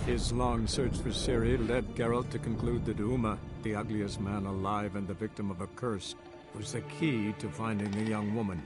His long search for Ciri led Geralt to conclude that Uma, the ugliest man alive and the victim of a curse, was the key to finding the young woman.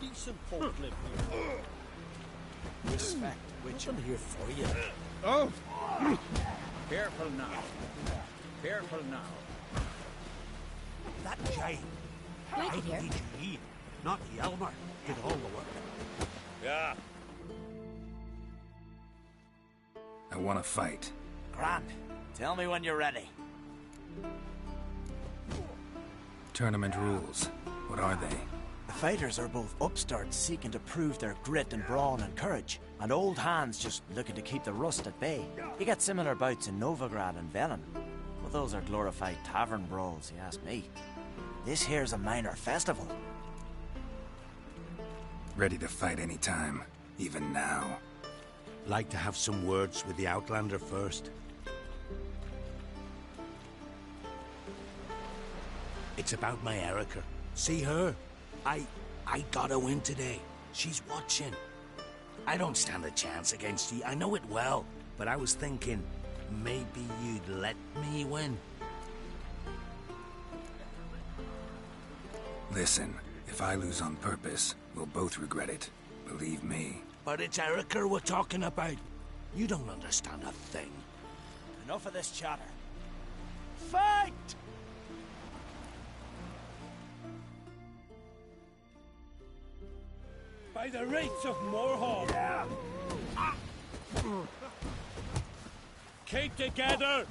Decent folk live here. Respect, which I'm here for you. Oh! Careful now. Careful now. That giant. Like it here. IDG, not Hjalmar, did all the work. Yeah. I want to fight. Grand. Tell me when you're ready. Tournament rules. What are they? The fighters are both upstarts seeking to prove their grit and brawn and courage, and old hands just looking to keep the rust at bay. You get similar bouts in Novigrad and Velen, but those are glorified tavern brawls, you ask me. This here's a minor festival. Ready to fight anytime, even now. Like to have some words with the Outlander first. It's about my Erica. See her? I gotta win today. She's watching. I don't stand a chance against you, I know it well. But I was thinking, maybe you'd let me win. Listen, if I lose on purpose, we'll both regret it. Believe me. But it's Erica we're talking about. You don't understand a thing. Enough of this chatter. Fight! By the rates of Moorhawk. Yeah. Keep together.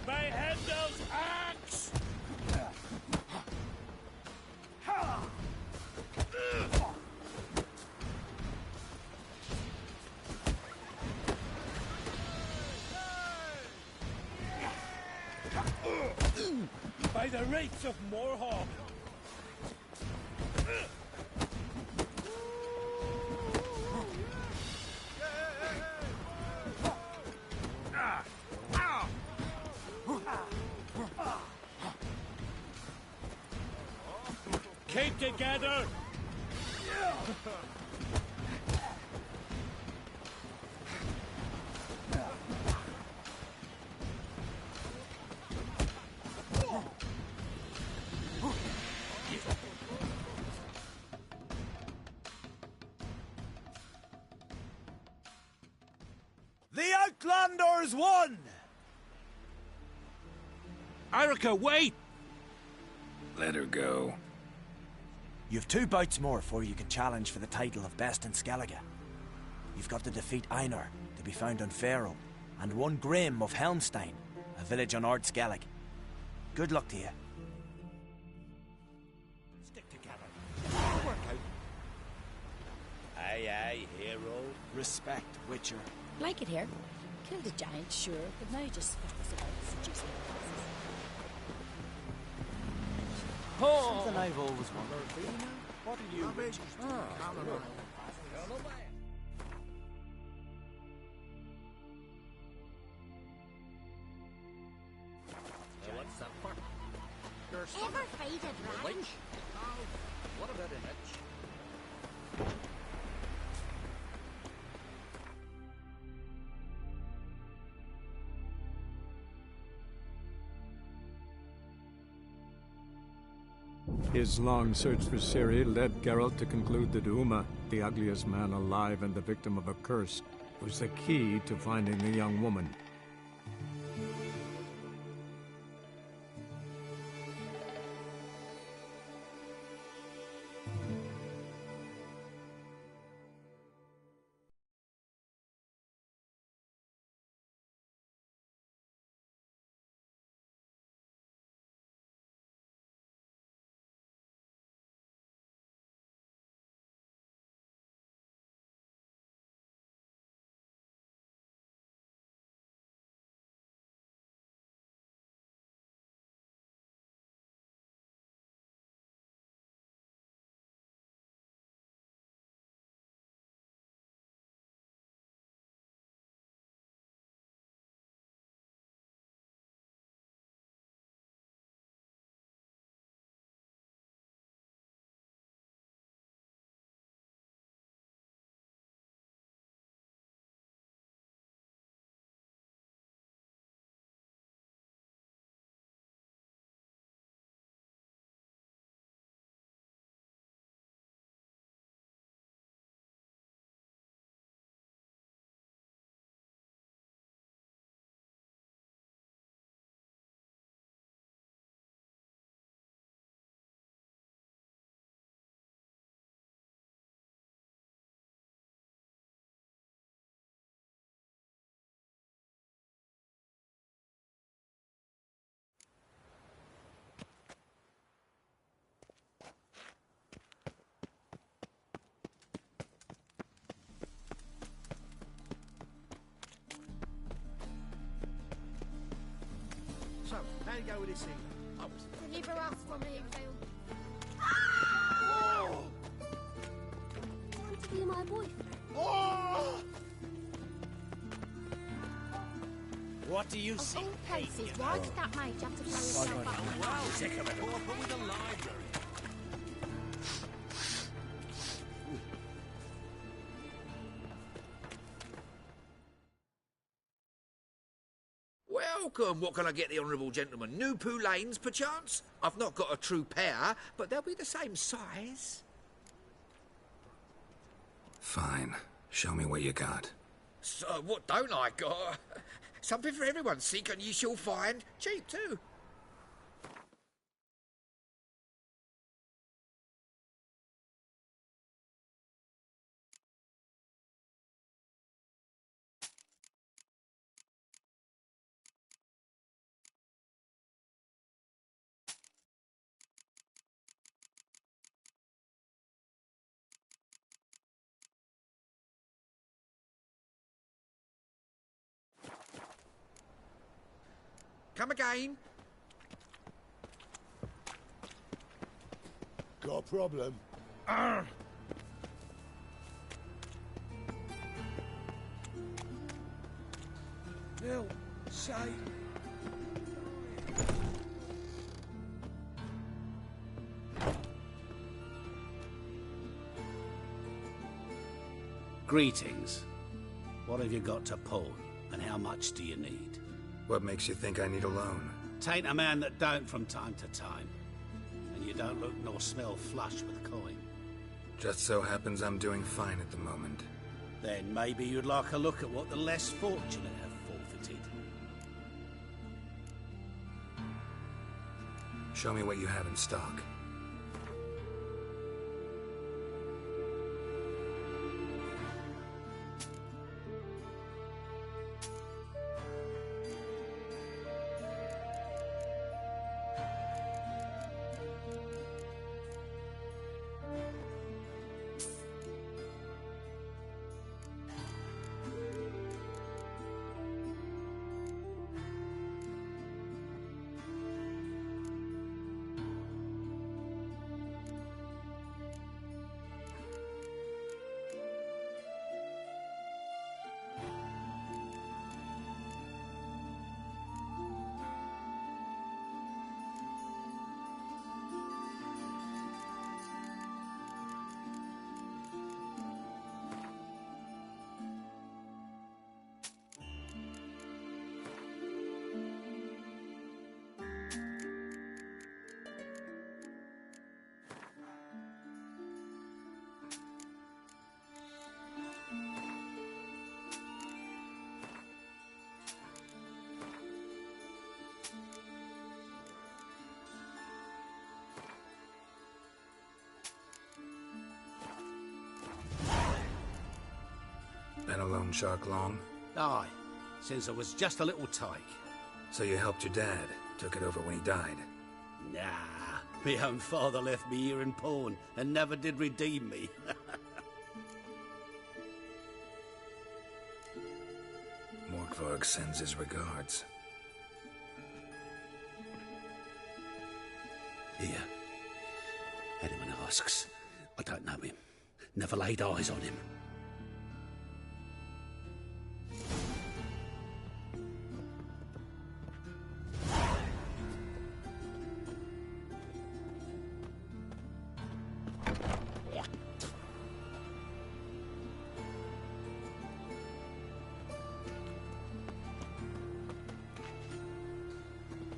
By Hendel's axe! By the rates of Moorhawk! Keep together! The Outlanders won! Erica, wait! Let her go. You've 2 bouts more before you can challenge for the title of Best in Skellige. You've got to defeat Einar, to be found on Faroe, and 1 Grim of Helmstein, a village on Ard Skellig. Good luck to you. aye, hero. Respect, Witcher. Like it here. Killed a giant, sure, but now just focus about seducing Something I've always wondered. What are you, Witcher? What's that for? Ever fight a dragon? What about an itch? His long search for Ciri led Geralt to conclude that Uma, the ugliest man alive and the victim of a curse, was the key to finding the young woman. So, how you go with this thing? Deliver us from it, Phil. Want to be my boyfriend? What do you see? Of all places, why did that mage have to throw himself up? Wow, sick of it. But with a library. Welcome. What can I get the honourable gentleman? New Poo Lanes, perchance? I've not got a true pair, but they'll be the same size. Fine. Show me what you got. So, what don't I got? Something for everyone. Seek and ye shall find. Cheap, too. Come again. Got a problem? No, say. Greetings. What have you got to pawn, and how much do you need? What makes you think I need a loan? Tain't a man that don't from time to time. And you don't look nor smell flush with coin. Just so happens I'm doing fine at the moment. Then maybe you'd like a look at what the less fortunate have forfeited. Show me what you have in stock. Been a loan shark long? Aye, since I was just a little tyke. So you helped your dad, took it over when he died? Nah, my own father left me here in pawn and never did redeem me. Morkvarg sends his regards. Here. Anyone asks, I don't know him. Never laid eyes on him.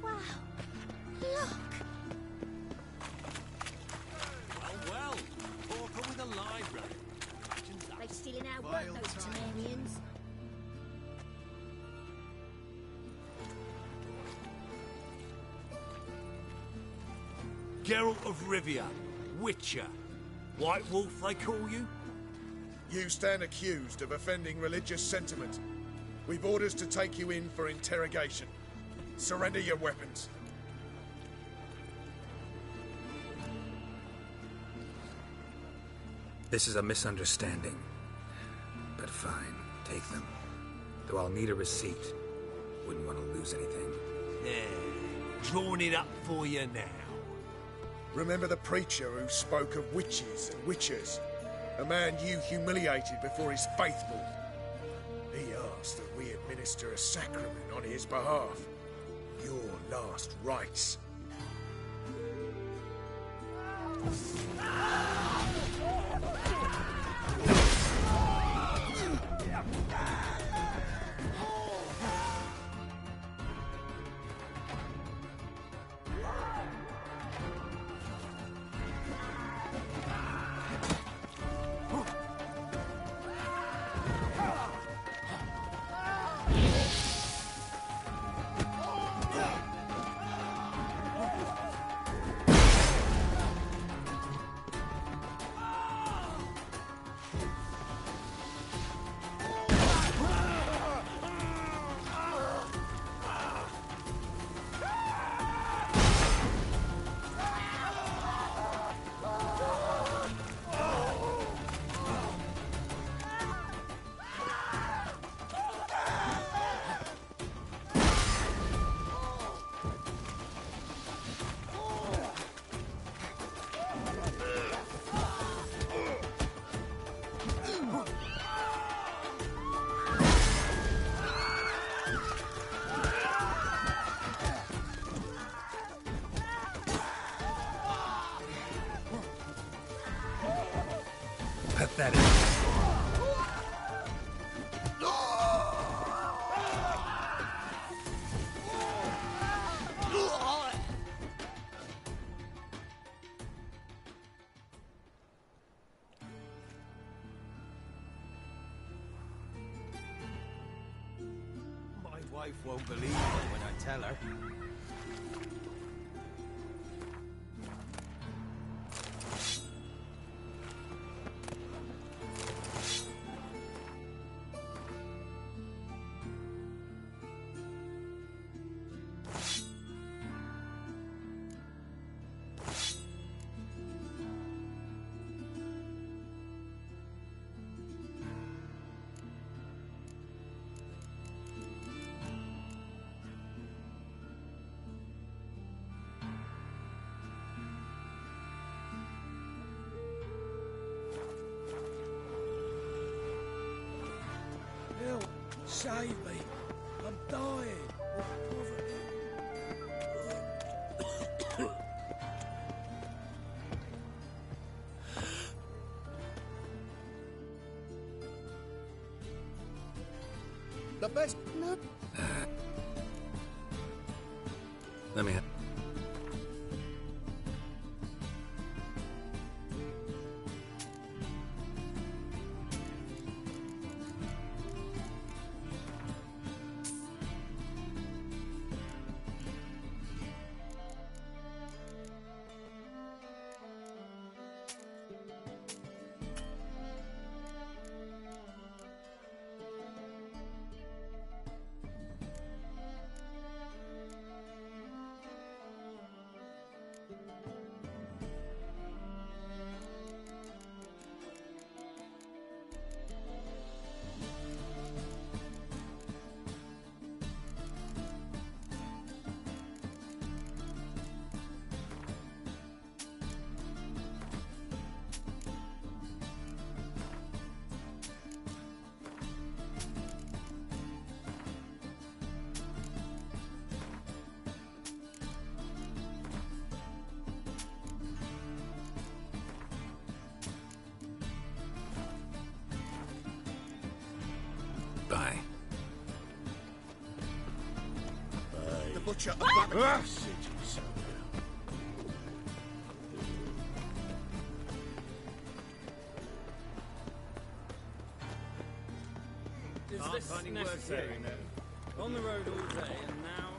Wow. Look. Well, Porker with a library. Like stealing our work, those Temerians. Geralt of Rivia, Witcher. White Wolf, they call you? You stand accused of offending religious sentiment. We've orders to take you in for interrogation. Surrender your weapons. This is a misunderstanding. But fine, take them. Though I'll need a receipt. Wouldn't want to lose anything. Yeah, drawing it up for you now. Remember the preacher who spoke of witches and witchers? A man you humiliated before his faithful. He asked that we administer a sacrament on his behalf. Your last rites. Pathetic. My wife won't believe me when I tell her. Help! Save me! I'm dying of poverty. The best. Let me have... Bye. The butcher... Is this necessary? On the road all day, and now...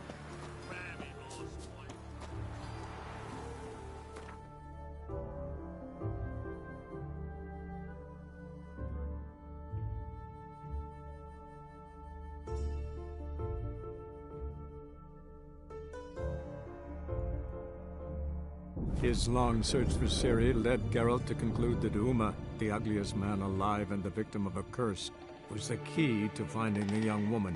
His long search for Ciri led Geralt to conclude that Uma, the ugliest man alive and the victim of a curse, was the key to finding the young woman.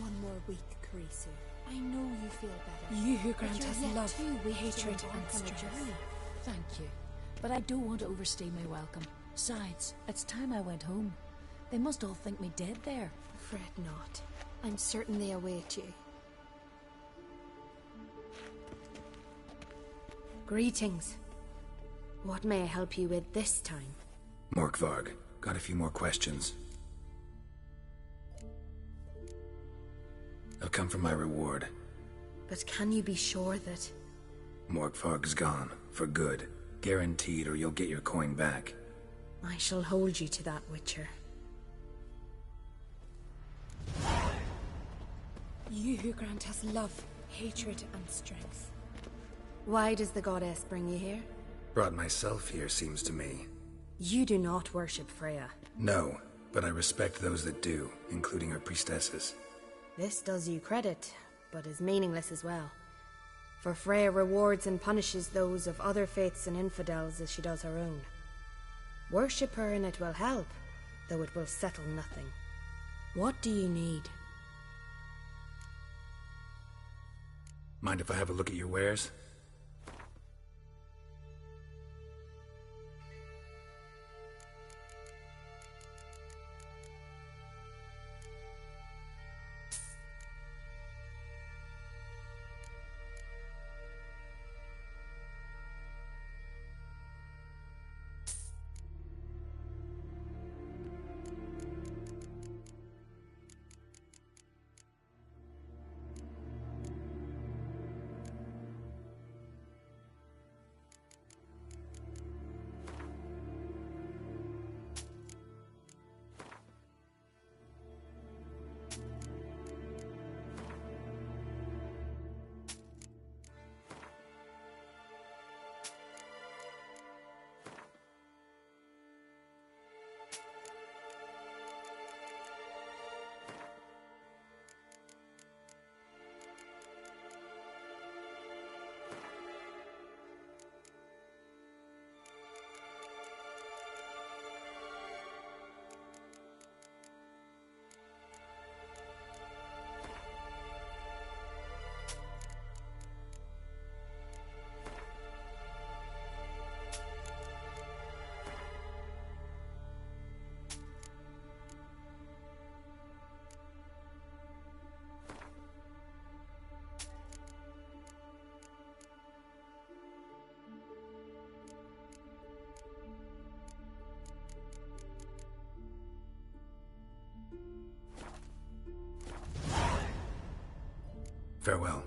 One more week, Karisu. I know you feel better. You who grant us love, hatred, hatred, and strength. Thank you. But I don't want to overstay my welcome. Besides, it's time I went home. They must all think me dead there. Fret not. I'm certain they await you. Greetings. What may I help you with this time? Morkvarg, got a few more questions. They'll come for my reward. But can you be sure that... Morkvarg's gone, for good. Guaranteed, or you'll get your coin back. I shall hold you to that, Witcher. You who grant us love, hatred, and strength. Why does the goddess bring you here? Brought myself here, seems to me. You do not worship Freya. No, but I respect those that do, including her priestesses. This does you credit, but is meaningless as well. For Freya rewards and punishes those of other faiths and infidels as she does her own. Worship her and it will help, though it will settle nothing. What do you need? Mind if I have a look at your wares? Farewell.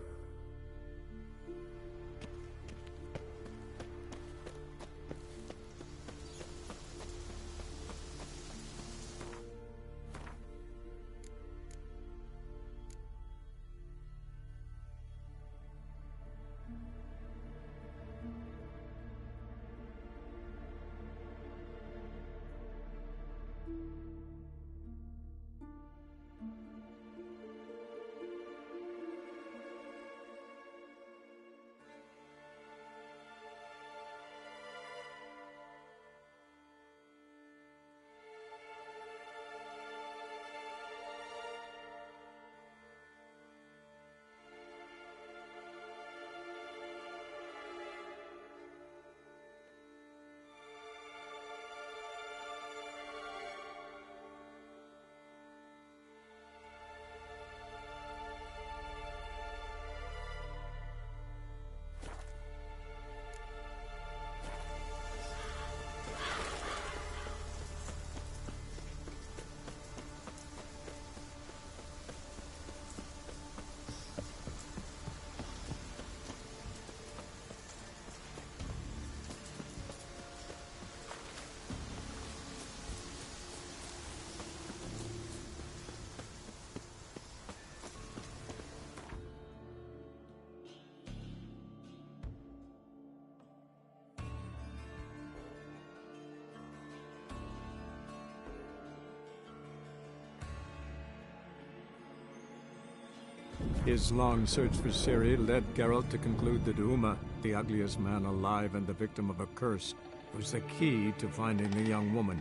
His long search for Ciri led Geralt to conclude that Uma, the ugliest man alive and the victim of a curse, was the key to finding the young woman.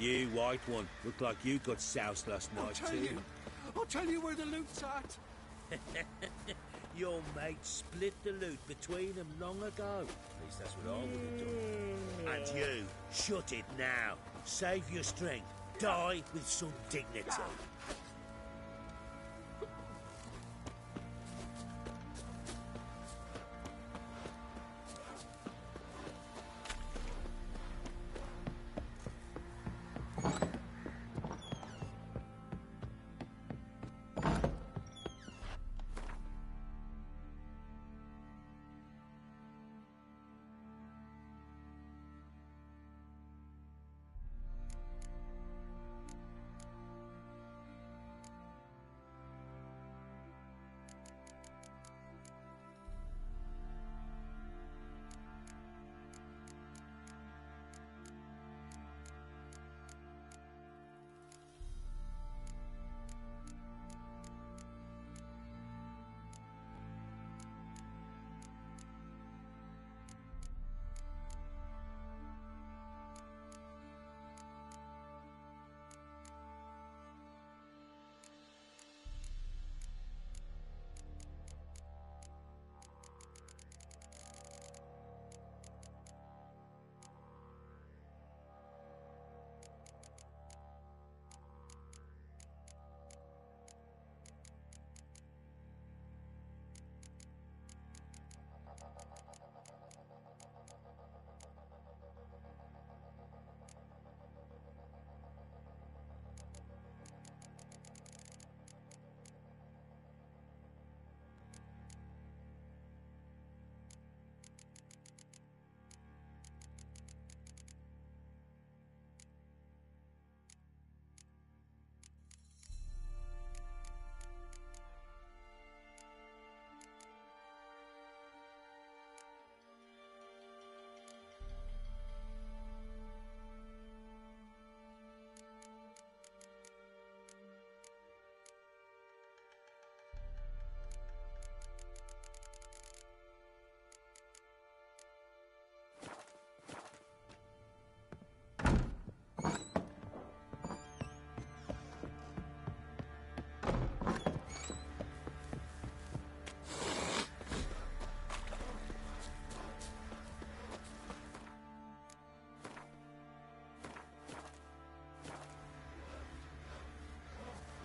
You, white one, look like you got soused last night too. I'll tell you where the loot's at. Your mate split the loot between them long ago. At least that's what I would have done. And you, shut it now. Save your strength. Die with some dignity.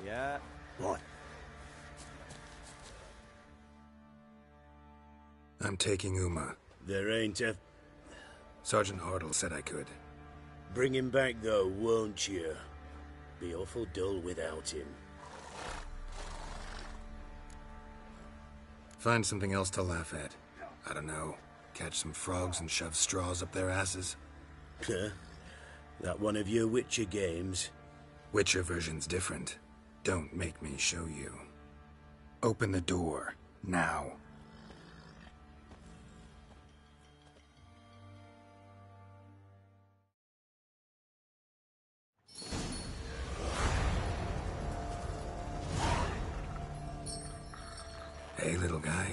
Yeah. What? I'm taking Uma. There ain't a... Sergeant Hartle said I could. Bring him back, though, won't you? Be awful dull without him. Find something else to laugh at. I don't know. Catch some frogs and shove straws up their asses. Huh? That one of your Witcher games? Witcher version's different. Don't make me show you. Open the door. Now. Hey, little guy.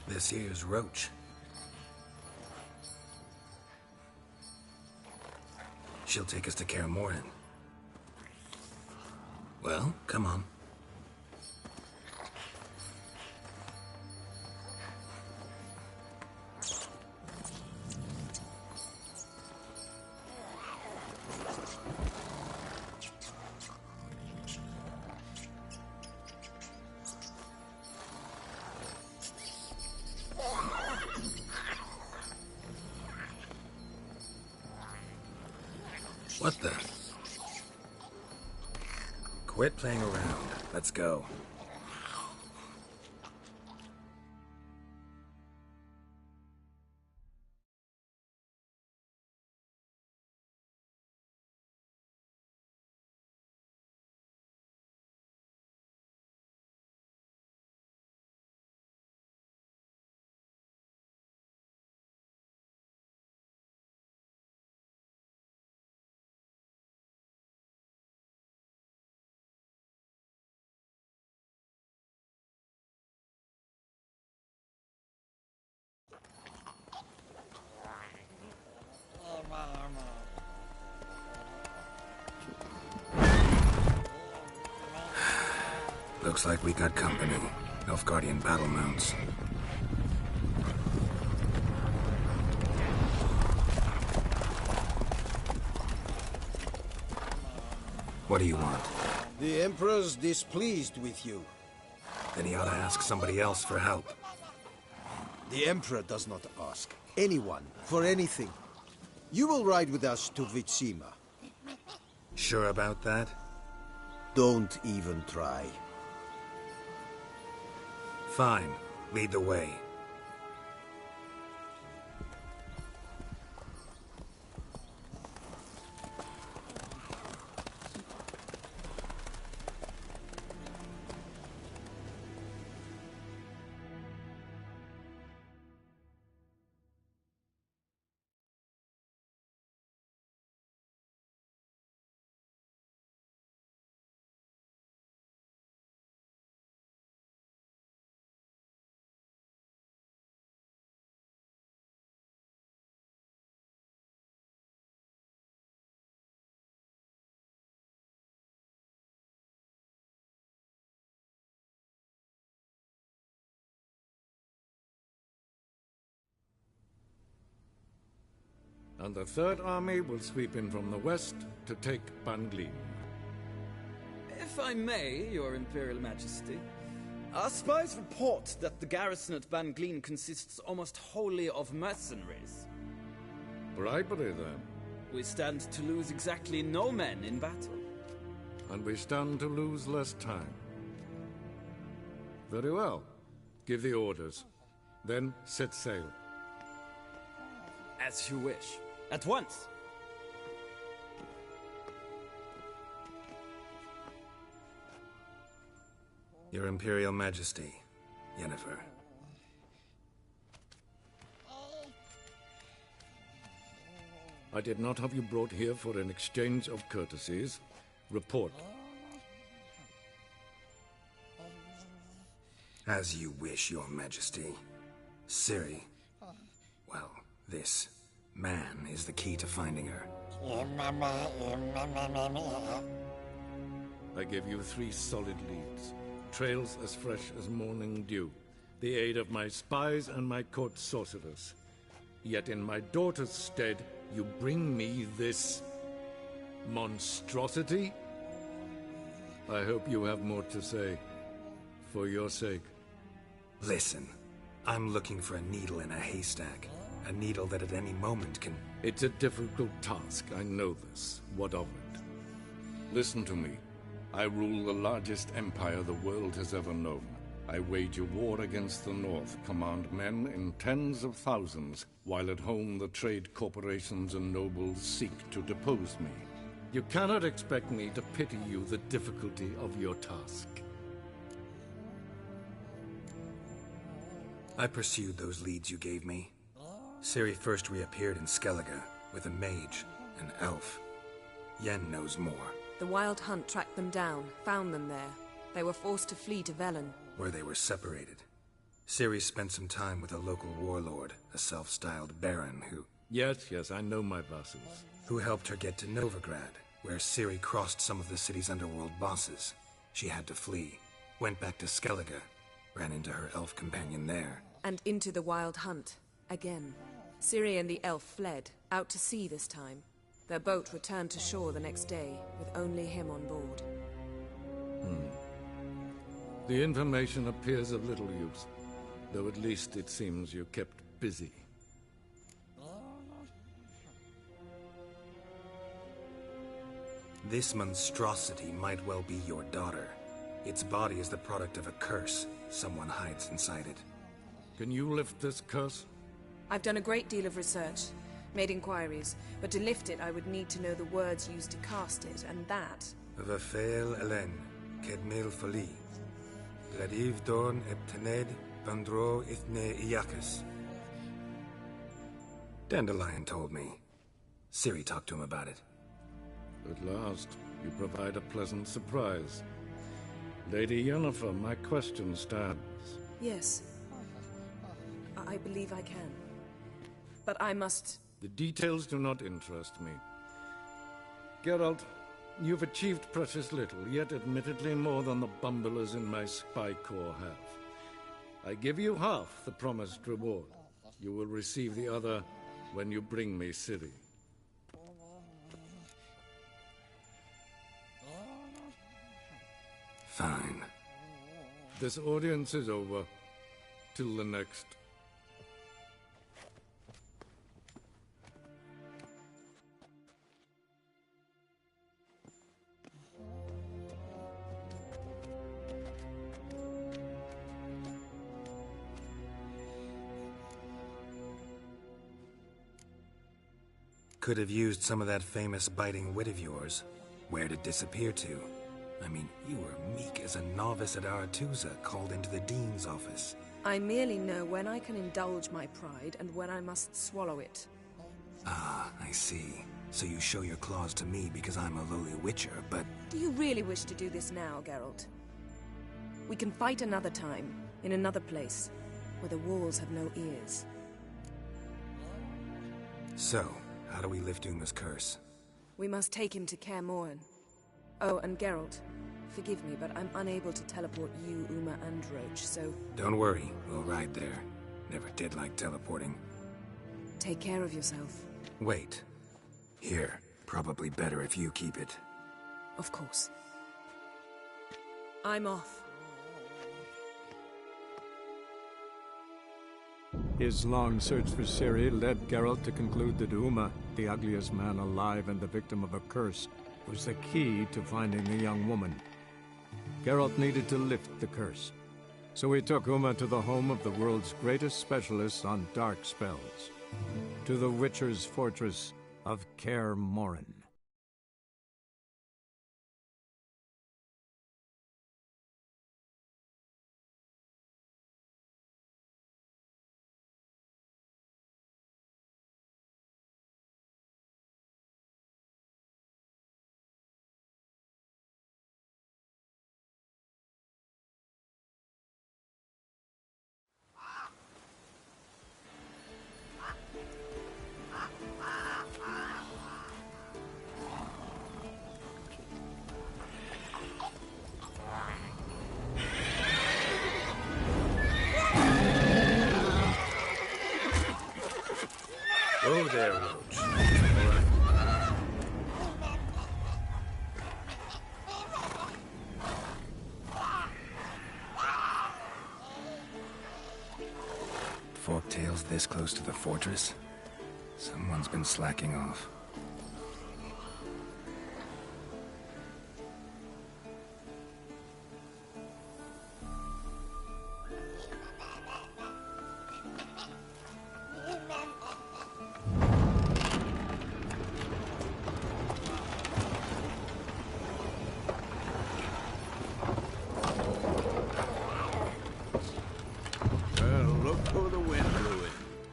This here's Roach. She'll take us to Kaer Morhen. Well, come on. What the? Quit playing around. Let's go. Looks like we got company. Nilfgaardian battle mounts. What do you want? The Emperor's displeased with you. Then he ought to ask somebody else for help. The Emperor does not ask anyone for anything. You will ride with us to Vitsima. Sure about that? Don't even try. Fine. Lead the way. And the Third Army will sweep in from the west to take Banglin. If I may, Your Imperial Majesty, our spies report that the garrison at Banglin consists almost wholly of mercenaries. Bribery, then. We stand to lose exactly no men in battle. And we stand to lose less time. Very well. Give the orders. Then set sail. As you wish. At once! Your Imperial Majesty, Yennefer. I did not have you brought here for an exchange of courtesies. Report. As you wish, Your Majesty. Ciri. Well, this man is the key to finding her. I gave you 3 solid leads. trails as fresh as morning dew, the aid of my spies and my court sorcerers. Yet in my daughter's stead, you bring me this monstrosity? I hope you have more to say, for your sake. Listen, I'm looking for a needle in a haystack. A needle that at any moment can... It's a difficult task, I know this. What of it? Listen to me. I rule the largest empire the world has ever known. I wage a war against the North, command men in tens of thousands, while at home the trade corporations and nobles seek to depose me. You cannot expect me to pity you the difficulty of your task. I pursued those leads you gave me. Ciri first reappeared in Skellige with a mage, an elf. Yen knows more. The Wild Hunt tracked them down, found them there. They were forced to flee to Velen, where they were separated. Ciri spent some time with a local warlord, a self-styled baron who... Yes, I know my vassals. Who helped her get to Novigrad, where Ciri crossed some of the city's underworld bosses. She had to flee, went back to Skellige, ran into her elf companion there. And into the Wild Hunt, again. Ciri and the elf fled, out to sea this time. Their boat returned to shore the next day, with only him on board. The information appears of little use, though at least it seems you kept busy. This monstrosity might well be your daughter. Its body is the product of a curse. Someone hides inside it. Can you lift this curse? I've done a great deal of research, made inquiries, but to lift it I would need to know the words used to cast it, and that... Vafael Elen, Kedmil Fali. Gladiv Dorn Eptened, Bandro Ithne Iakis. Dandelion told me. Ciri talked to him about it. At last, you provide a pleasant surprise. Lady Yennefer, my question stands. Yes. I believe I can. But I must... The details do not interest me. Geralt, you've achieved precious little, yet admittedly more than the bumblers in my spy corps have. I give you half the promised reward. You will receive the other when you bring me Ciri. Fine. This audience is over. Till the next. Could have used some of that famous biting wit of yours. Where'd it disappear to? I mean, you were meek as a novice at YAKUZA called into the Dean's office. I merely know when I can indulge my pride and when I must swallow it. Ah, I see. So you show your claws to me because I'm a lowly witcher, but... Do you really wish to do this now, Geralt? We can fight another time, in another place, where the walls have no ears. So, how do we lift Uma's curse? We must take him to Kaer Morhen. Oh, and Geralt, forgive me, but I'm unable to teleport you, Uma, and Roach, so... Don't worry, we'll ride there. Never did like teleporting. Take care of yourself. Wait. Here, probably better if you keep it. Of course. I'm off. His long search for Ciri led Geralt to conclude that Uma, the ugliest man alive and the victim of a curse, was the key to finding the young woman. Geralt needed to lift the curse, so he took Uma to the home of the world's greatest specialist on dark spells, to the Witcher's fortress of Kaer Morhen. Oh there, Roach. Forktails this close to the fortress? Someone's been slacking off.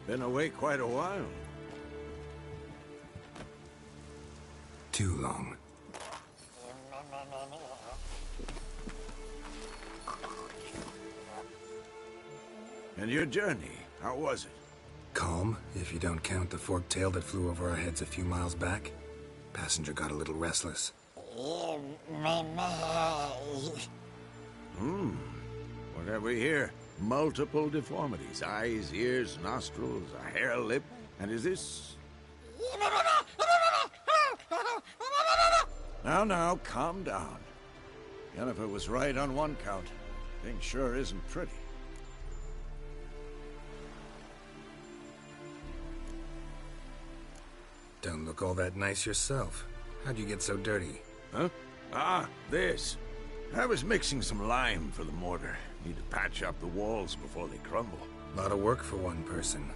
Been away quite a while. Too long. And your journey, how was it? Calm, if you don't count the fork-tail that flew over our heads a few miles back. Passenger got a little restless. What have we here? Multiple deformities. Eyes, ears, nostrils, a hair lip. And is this... Now, calm down. Jennifer was right on one count. Thing sure isn't pretty. Don't look all that nice yourself. How'd you get so dirty? Huh? Ah, this. I was mixing some lime for the mortar. Need to patch up the walls before they crumble. A lot of work for one person.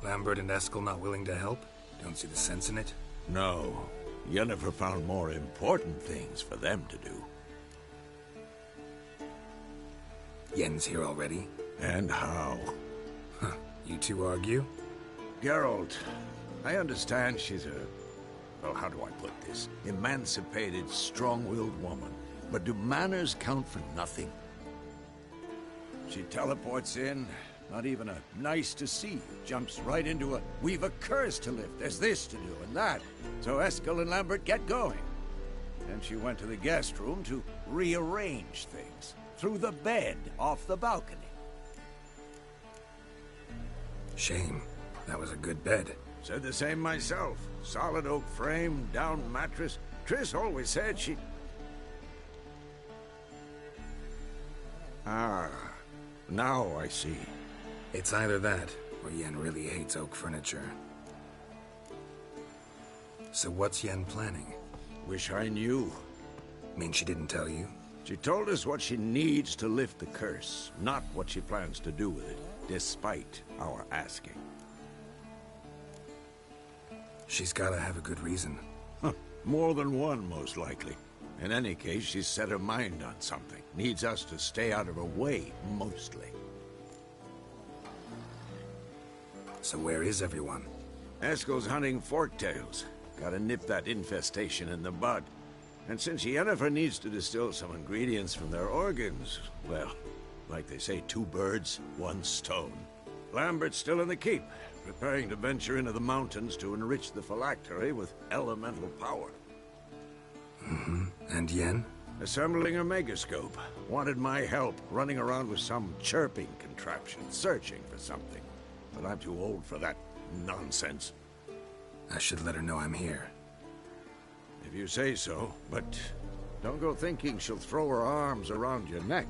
Lambert and Eskel not willing to help? Don't see the sense in it? No. Yennefer found more important things for them to do. Yen's here already? And how? Huh. You two argue? Geralt, I understand she's a... well, how do I put this? Emancipated, strong-willed woman. But do manners count for nothing? She teleports in, not even a nice to see you, jumps right into a, we've a curse to lift, there's this to do and that. So Eskel and Lambert get going. Then she went to the guest room to rearrange things. Through the bed, off the balcony. Shame. That was a good bed. Said the same myself. Solid oak frame, down mattress. Triss always said she... Ah... now I see. It's either that, or Yen really hates oak furniture. So what's Yen planning? Wish I knew. Mean she didn't tell you? She told us what she needs to lift the curse, not what she plans to do with it, despite our asking. She's gotta have a good reason. More than one, most likely. In any case, she's set her mind on something. Needs us to stay out of her way, mostly. So where is everyone? Eskel's hunting forktails. Gotta nip that infestation in the bud. And since Yennefer needs to distill some ingredients from their organs, well, like they say, 2 birds, 1 stone. Lambert's still in the keep, preparing to venture into the mountains to enrich the phylactery with elemental power. And Yen? Assembling a megascope. Wanted my help, running around with some chirping contraption, searching for something. But I'm too old for that nonsense. I should let her know I'm here. If you say so, but don't go thinking she'll throw her arms around your neck.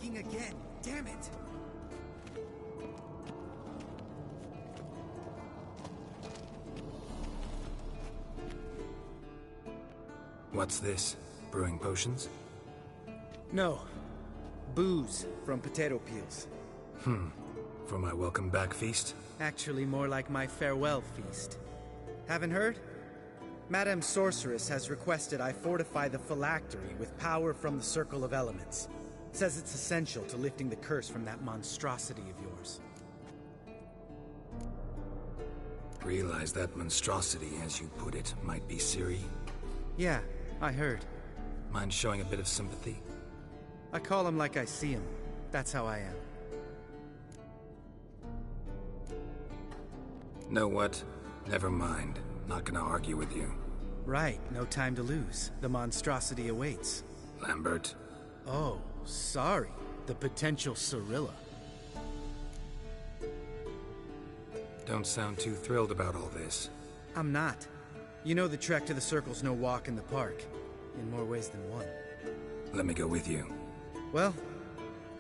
lagging again. Damn it! What's this? Brewing potions? No. Booze from potato peels. For my welcome back feast? Actually, more like my farewell feast. Haven't heard? Madame Sorceress has requested I fortify the phylactery with power from the Circle of Elements. Says it's essential to lifting the curse from that monstrosity of yours. Realize that monstrosity, as you put it, might be Ciri? Yeah, I heard. Mind showing a bit of sympathy? I call him like I see him. That's how I am. Know what? Never mind. Not gonna argue with you. Right, no time to lose. The monstrosity awaits. Lambert? Oh, sorry. The potential Cirilla. Don't sound too thrilled about all this. I'm not. You know the trek to the Circle's no walk in the park. In more ways than one. Let me go with you. Well,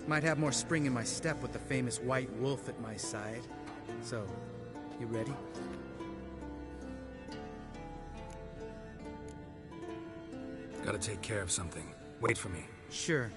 might have more spring in my step with the famous White Wolf at my side. So, you ready? Gotta take care of something. Wait for me. Sure.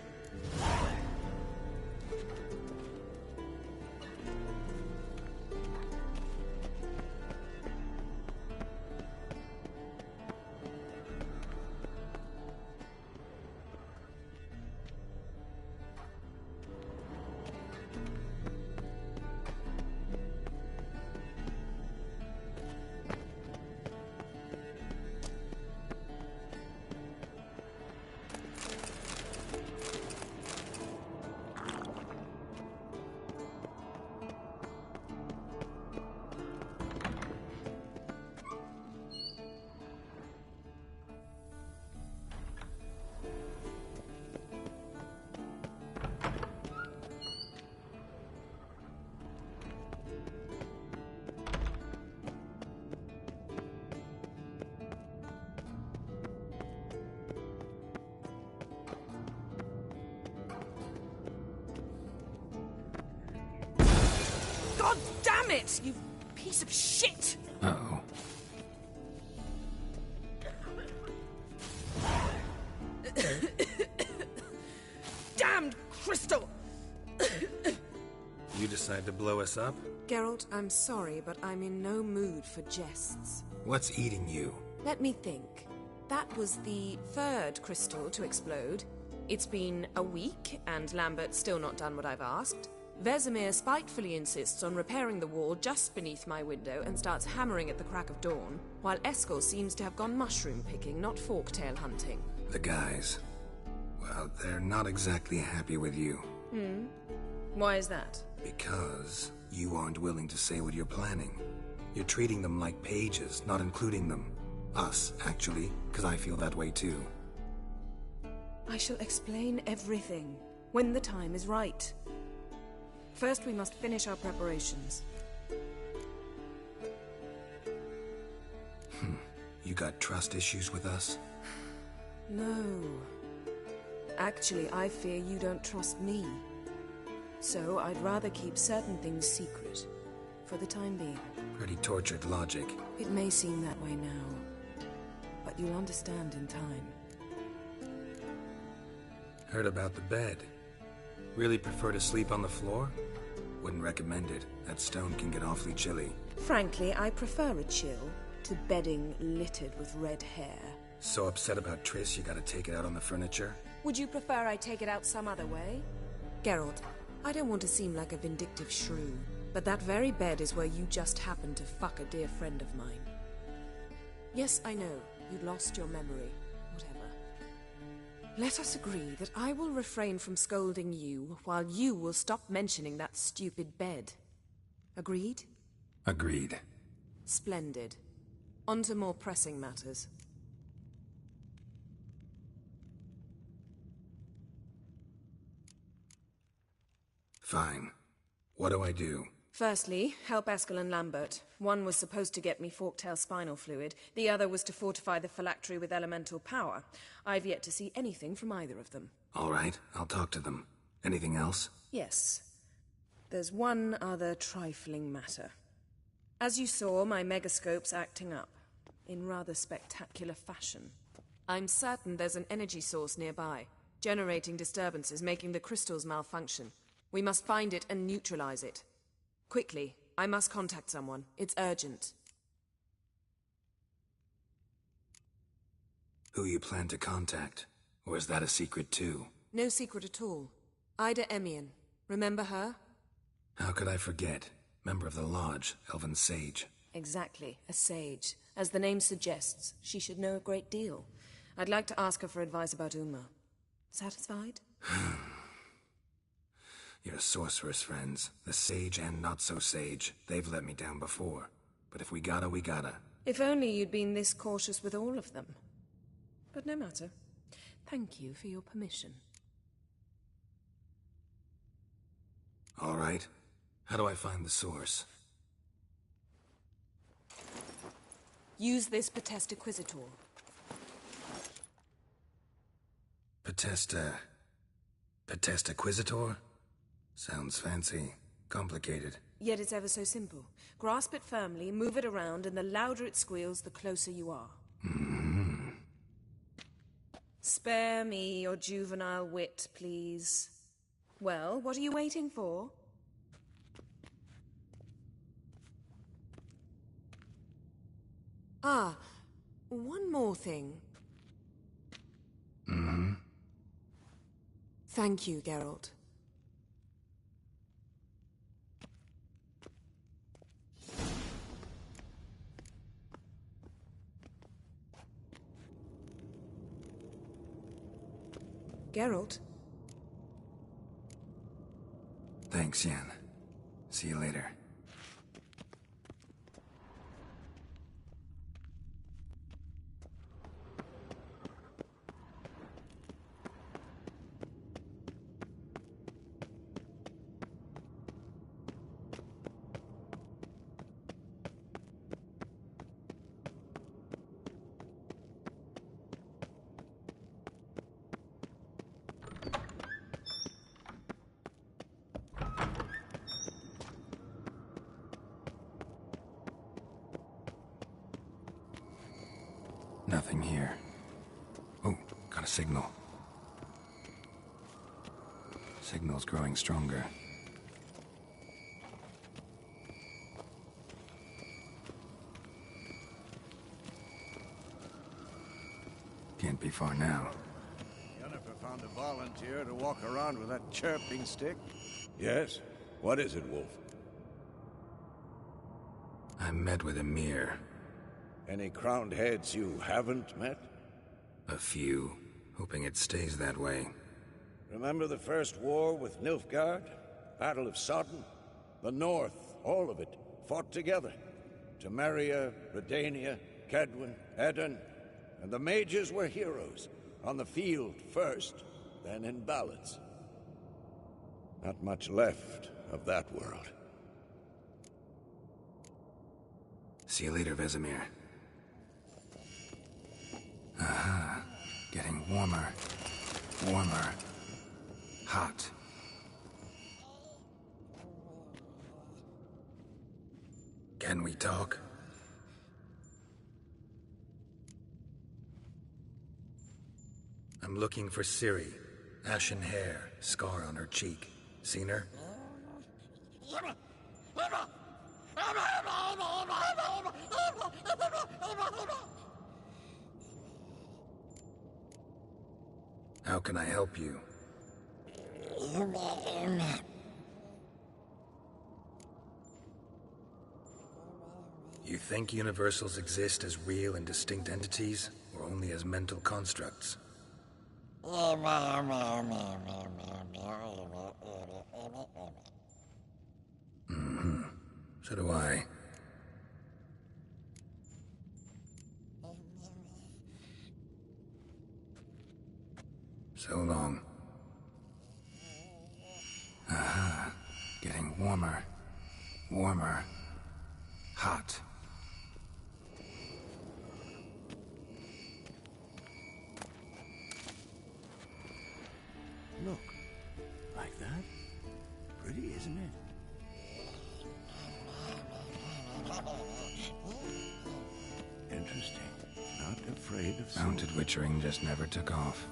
God damn it, you piece of shit! Uh-oh. Damned crystal! You decide to blow us up? Geralt, I'm sorry, but I'm in no mood for jests. What's eating you? Let me think. That was the third crystal to explode. It's been a week, and Lambert's still not done what I've asked. Vesemir spitefully insists on repairing the wall just beneath my window and starts hammering at the crack of dawn, while Eskel seems to have gone mushroom picking, not forktail hunting. The guys. Well, they're not exactly happy with you. Why is that? Because you aren't willing to say what you're planning. You're treating them like pages, not including them. Us, actually, because I feel that way too. I shall explain everything when the time is right. First, we must finish our preparations. You got trust issues with us? No. Actually, I fear you don't trust me. So, I'd rather keep certain things secret. For the time being. Pretty tortured logic. It may seem that way now. But you'll understand in time. Heard about the bed. Really prefer to sleep on the floor? Wouldn't recommend it. That stone can get awfully chilly. Frankly, I prefer a chill to bedding littered with red hair. So upset about Triss you gotta take it out on the furniture? Would you prefer I take it out some other way? Geralt, I don't want to seem like a vindictive shrew, but that very bed is where you just happened to fuck a dear friend of mine. Yes, I know, you lost your memory. Whatever. Let us agree that I will refrain from scolding you, while you will stop mentioning that stupid bed. Agreed? Agreed. Splendid. On to more pressing matters. Fine. What do I do? Firstly, help Eskel and Lambert. One was supposed to get me forktail spinal fluid, the other was to fortify the phylactery with elemental power. I've yet to see anything from either of them. All right, I'll talk to them. Anything else? Yes. There's one other trifling matter. As you saw, my megascope's acting up, in rather spectacular fashion. I'm certain there's an energy source nearby, generating disturbances, making the crystals malfunction. We must find it and neutralize it. Quickly, I must contact someone. It's urgent. Who you plan to contact? Or is that a secret too? No secret at all. Ida Emian. Remember her? How could I forget? Member of the Lodge, Elven Sage. Exactly, a sage. As the name suggests, she should know a great deal. I'd like to ask her for advice about Uma. Satisfied? Your sorceress friends, the sage and not-so-sage, they've let me down before. But if we gotta, we gotta. If only you'd been this cautious with all of them. But no matter. Thank you for your permission. All right. How do I find the source? Use this Potesta Quisitor. Potesta Quisitor? Sounds fancy. Complicated. Yet it's ever so simple. Grasp it firmly, move it around, and the louder it squeals, the closer you are. Mm-hmm. Spare me your juvenile wit, please. Well, what are you waiting for? Ah, one more thing. Mm-hmm. Thank you, Geralt. Geralt? Thanks, Yen. See you later. Nothing here. Oh, got a signal. Signal's growing stronger. Can't be far now. Yennefer found a volunteer to walk around with that chirping stick? Yes. What is it, Wolf? I met with Emir. Any crowned heads you haven't met? A few. Hoping it stays that way. Remember the first war with Nilfgaard? Battle of Sodden? The North, all of it, fought together. Temeria, Redania, Kedwin, Edirn, and the mages were heroes. On the field first, then in ballads. Not much left of that world. See you later, Vesemir. Aha. Getting warmer. Warmer. Hot. Can we talk? I'm looking for Ciri. Ashen hair, scar on her cheek. Seen her? How can I help you? You think universals exist as real and distinct entities, or only as mental constructs? Mm-hmm. So do I. So long. Aha. Getting warmer. Warmer. Hot. Look. I Pretty, isn't it? Interesting. Not afraid of Mounted witchering just never took off.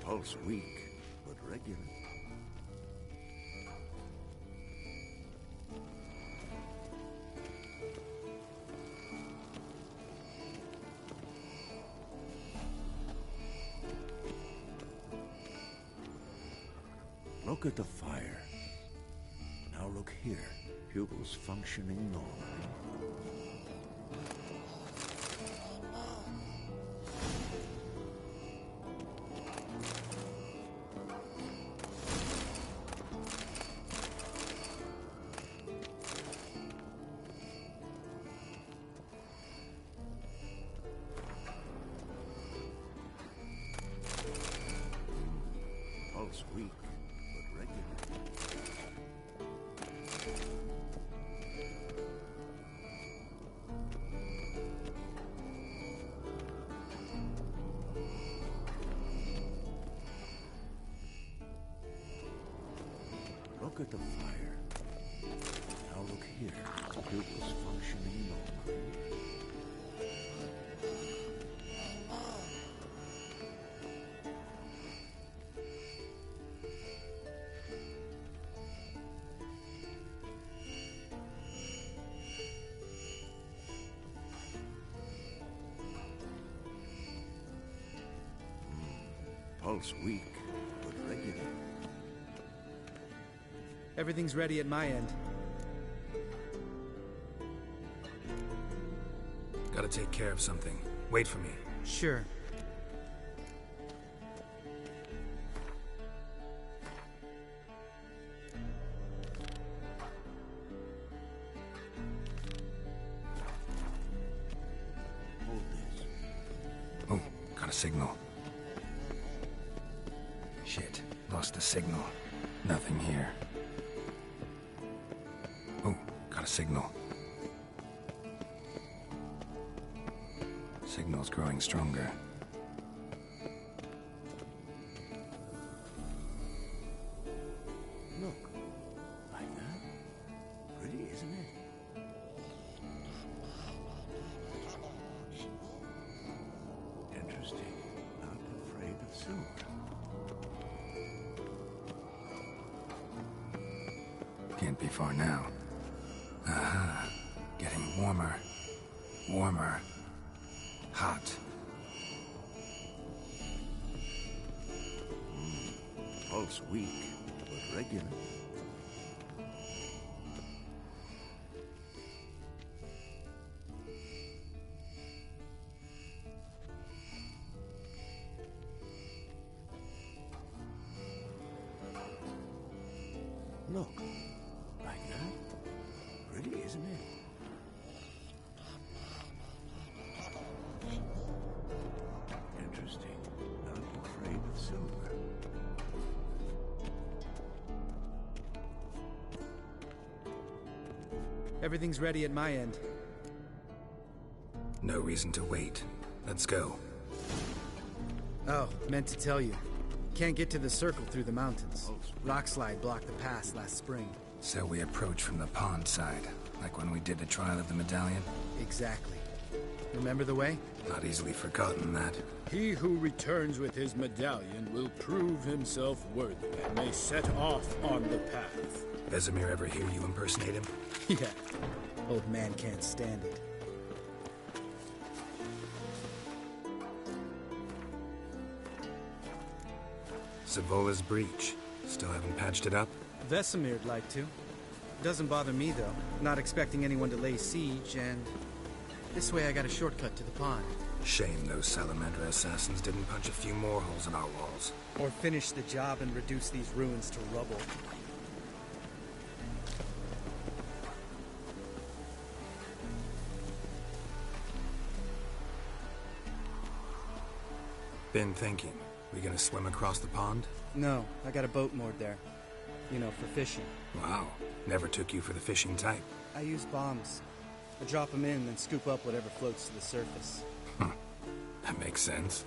Pulse weak, but regular. Look at the fire. Now look here. Pupils functioning normally. Pulse weak, but regular. Look at the fire. Now look here. Pupils functioning normally. Pulse weak, but regular. Everything's ready at my end. Gotta take care of something. Wait for me. Sure. Hold this. Oh, got a signal. Shit, lost the signal. Nothing here. Oh, got a signal. Signal's growing stronger. Look. Like that? Pretty, isn't it? Interesting. Not afraid of silver. Can't be far now. Aha. Getting warmer. Warmer. Hot. Pulse weak, but regular. Look. Like that? Pretty, isn't it? Interesting. Not afraid of silver. Everything's ready at my end. No reason to wait. Let's go. Oh, meant to tell you. Can't get to the circle through the mountains. Rockslide blocked the pass last spring. So we approach from the pond side, like when we did the trial of the medallion? Exactly. Remember the way? Not easily forgotten, that. He who returns with his medallion will prove himself worthy and may set off on the path. Vesemir ever hear you impersonate him? Yeah. Old man can't stand it. Savola's breach. Still haven't patched it up? Vesemir'd like to. Doesn't bother me, though. Not expecting anyone to lay siege, and this way I got a shortcut to the pond. Shame those Salamander assassins didn't punch a few more holes in our walls. Or finish the job and reduce these ruins to rubble. Been thinking. We gonna swim across the pond? No, I got a boat moored there. You know, for fishing. Wow. Never took you for the fishing type. I use bombs. I drop them in, then scoop up whatever floats to the surface. That makes sense.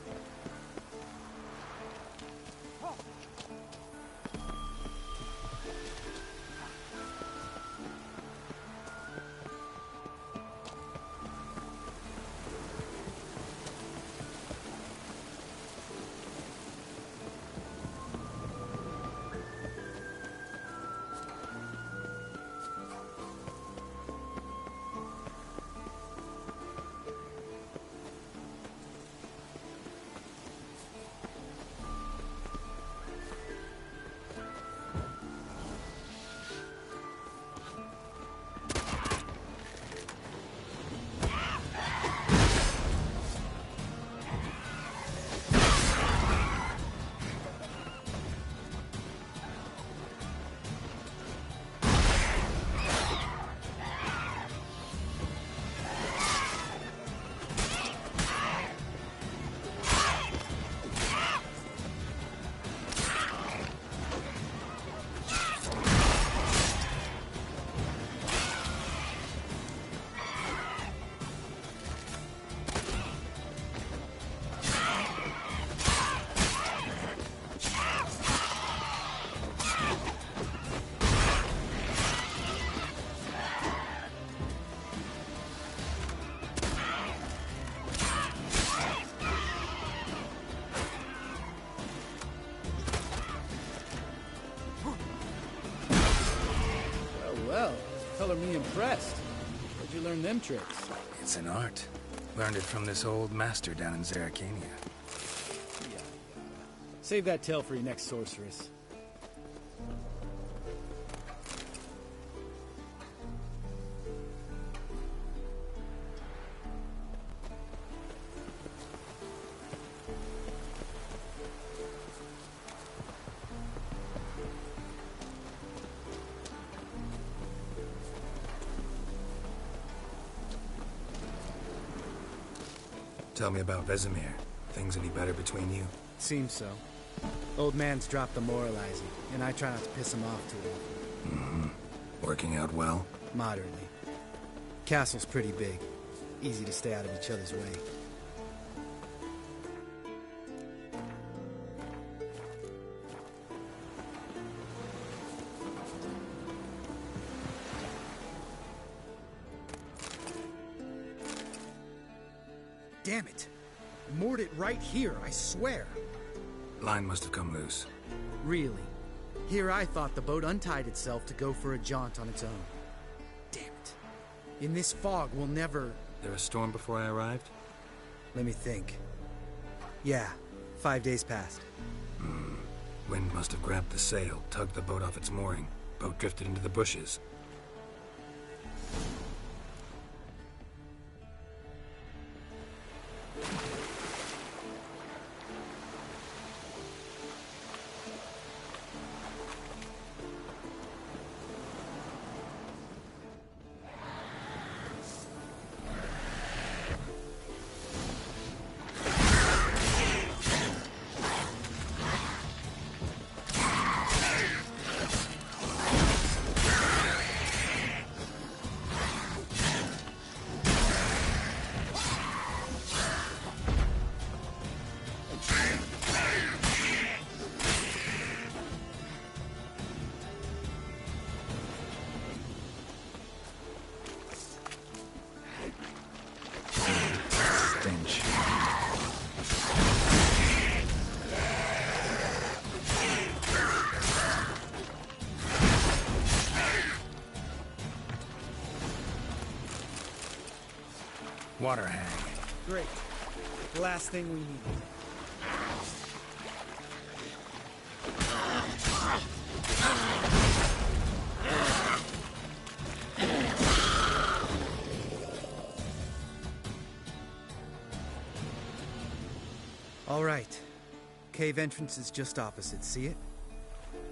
Well, color me impressed. Where'd you learn them tricks? It's an art. Learned it from this old master down in Zeracania. Yeah. Save that tale for your next sorceress. Tell me about Vesemir. Things any better between you? Seems so. Old man's dropped the moralizing, and I try not to piss him off too often. Mm-hmm. Working out well? Moderately. Castle's pretty big. Easy to stay out of each other's way. Damn it! Moored it right here, I swear. Line must have come loose. Really? Here I thought the boat untied itself to go for a jaunt on its own. Damn it. In this fog, we'll never... There a storm before I arrived? Let me think. Yeah, 5 days passed. Wind must have grabbed the sail, tugged the boat off its mooring. Boat drifted into the bushes. Water hang. Great. The last thing we need. All right. Cave entrance is just opposite, see it?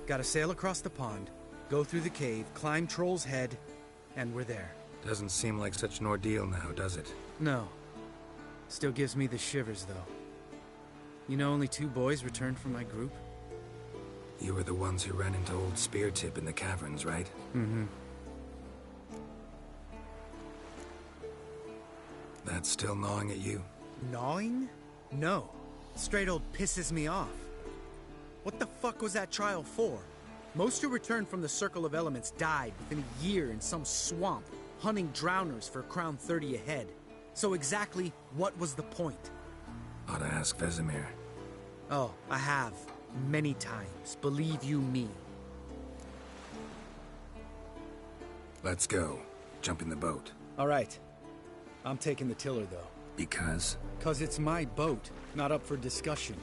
Gotta sail across the pond, go through the cave, climb Troll's Head, and we're there. Doesn't seem like such an ordeal now, does it? No. Still gives me the shivers, though. You know, only 2 boys returned from my group. You were the ones who ran into old Speartip in the caverns, right? Mm-hmm. That's still gnawing at you? Gnawing? No. Straight old pisses me off. What the fuck was that trial for? Most who returned from the Circle of Elements died within a year in some swamp, hunting drowners for Crown 30 a head. So exactly what was the point? Ought to ask Vesemir. Oh, I have. Many times. Believe you me. Let's go. Jump in the boat. All right. I'm taking the tiller, though. Because? 'Cause it's my boat, not up for discussion.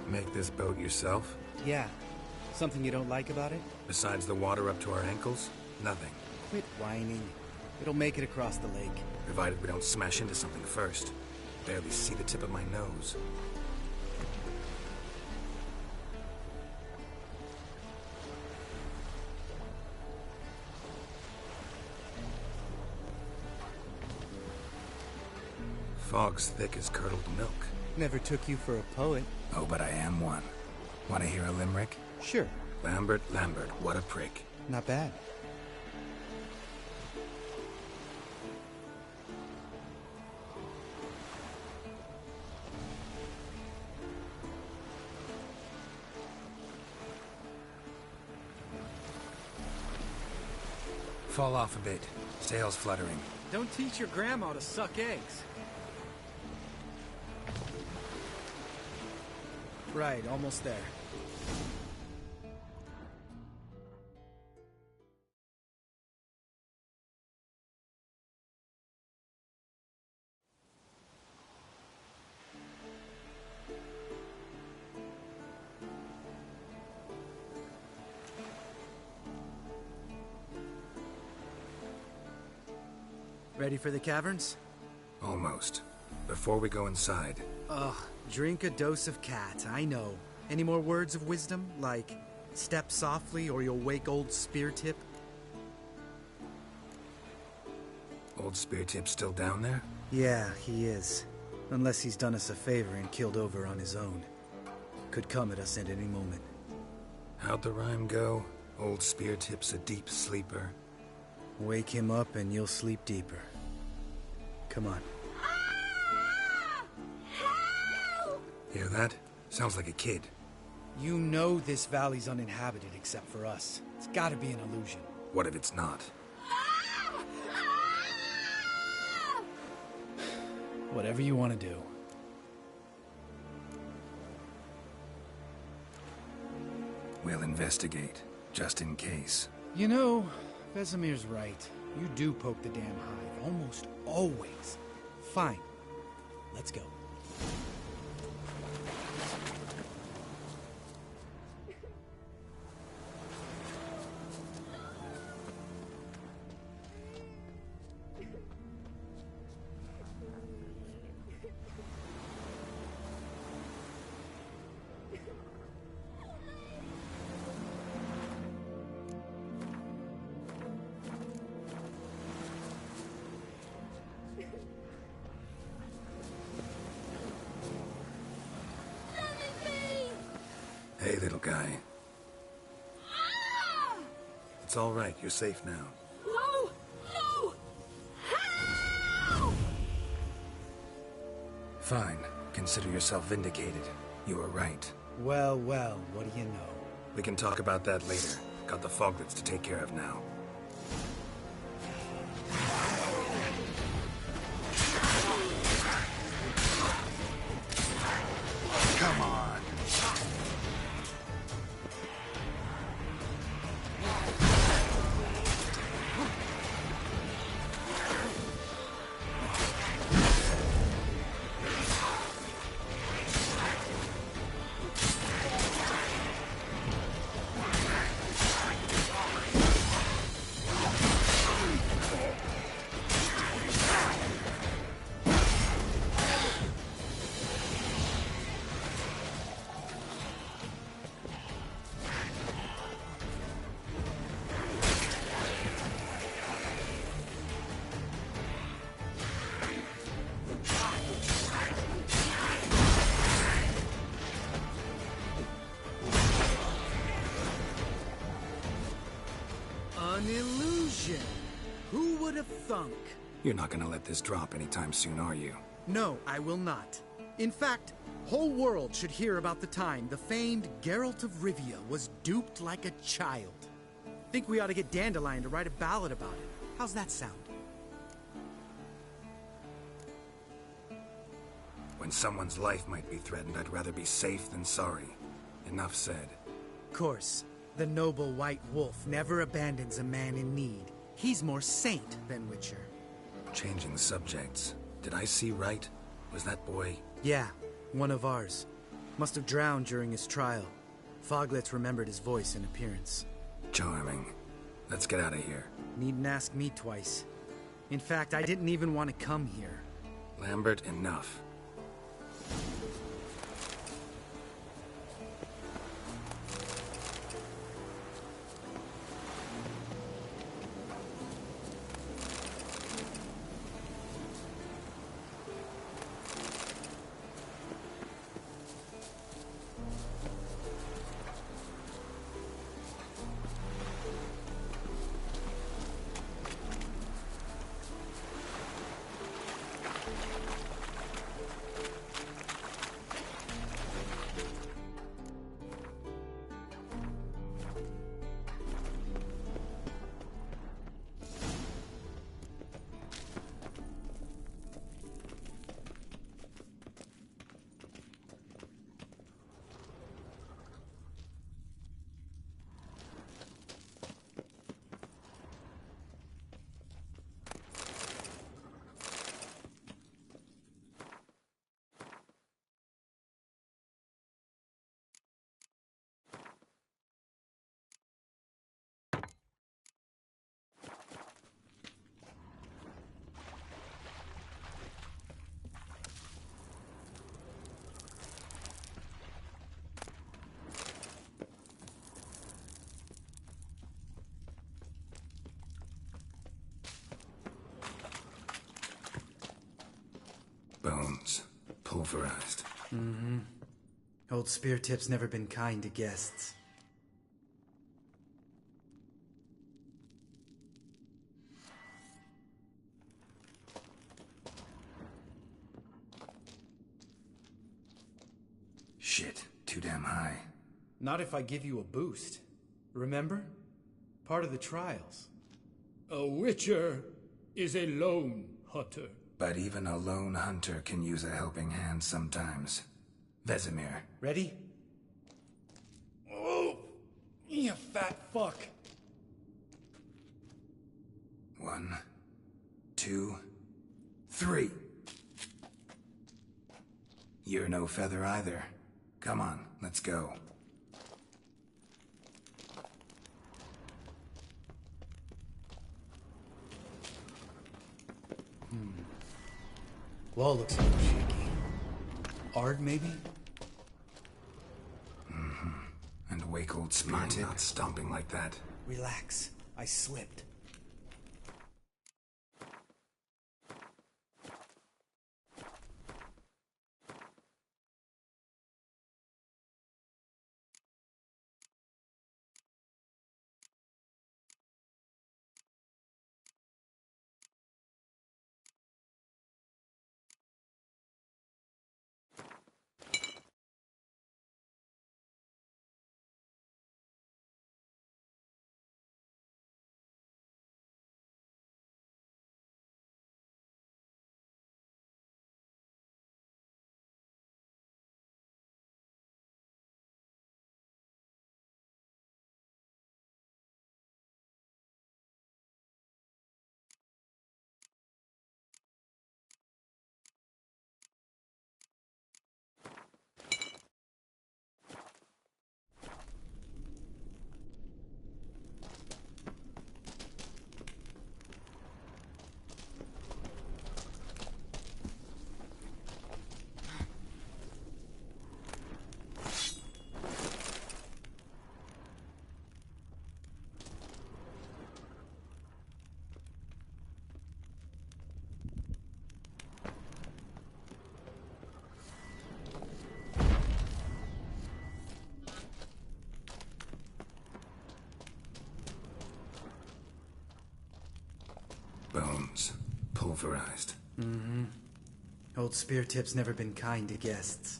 Make this boat yourself? Yeah. Something you don't like about it? Besides the water up to our ankles? Nothing. Quit whining. It'll make it across the lake. Provided we don't smash into something first. Barely see the tip of my nose. Fog's thick as curdled milk. Never took you for a poet. Oh, but I am one. Want to hear a limerick? Sure. Lambert, Lambert, what a prick. Not bad. Fall off a bit. Sails fluttering. Don't teach your grandma to suck eggs. Right, almost there. Ready for the caverns? Almost. Before we go inside. Ugh, drink a dose of cat, I know. Any more words of wisdom, like, step softly or you'll wake old Speartip? Old Speartip's still down there? Yeah, he is. Unless he's done us a favor and killed over on his own. Could come at us at any moment. How'd the rhyme go? Old Speartip's a deep sleeper. Wake him up and you'll sleep deeper. Come on. Hear that? Sounds like a kid. You know this valley's uninhabited except for us. It's gotta be an illusion. What if it's not? Whatever you want to do. We'll investigate, just in case. You know, Vesemir's right. You do poke the damn hive, almost always. Fine. Let's go. Hey, little guy. It's all right. You're safe now. No! No! Fine. Consider yourself vindicated. You were right. Well, well, what do you know? We can talk about that later. Got the foglets to take care of now. Come on. illusion. Who would have thunk? You're not gonna let this drop anytime soon, are you? No, I will not. In fact, whole world should hear about the time the famed Geralt of Rivia was duped like a child. Think we ought to get Dandelion to write a ballad about it. How's that sound? When someone's life might be threatened, I'd rather be safe than sorry. Enough said. Course, the noble white wolf never abandons a man in need. He's more saint than Witcher. Changing subjects. Did I see right? Was that boy... Yeah, one of ours. Must have drowned during his trial. Foglets remembered his voice and appearance. Charming. Let's get out of here. Needn't ask me twice. In fact, I didn't even want to come here. Lambert, enough. Bones. Pulverized. Mm-hmm. Old Spear Tip's never been kind to guests. Shit. Too damn high. Not if I give you a boost. Remember? Part of the trials. A witcher is a lone hunter. But even a lone hunter can use a helping hand sometimes. Vesemir. Ready? Oh! You fat fuck! 1, 2, 3. You're no feather either. Come on, let's go. Wall looks a little shaky. Ard, maybe? Mm-hmm. And wake old Spear Tip not stomping like that. Relax. I slipped. bones, pulverized. Mm-hmm. Old Spear Tip's never been kind to guests.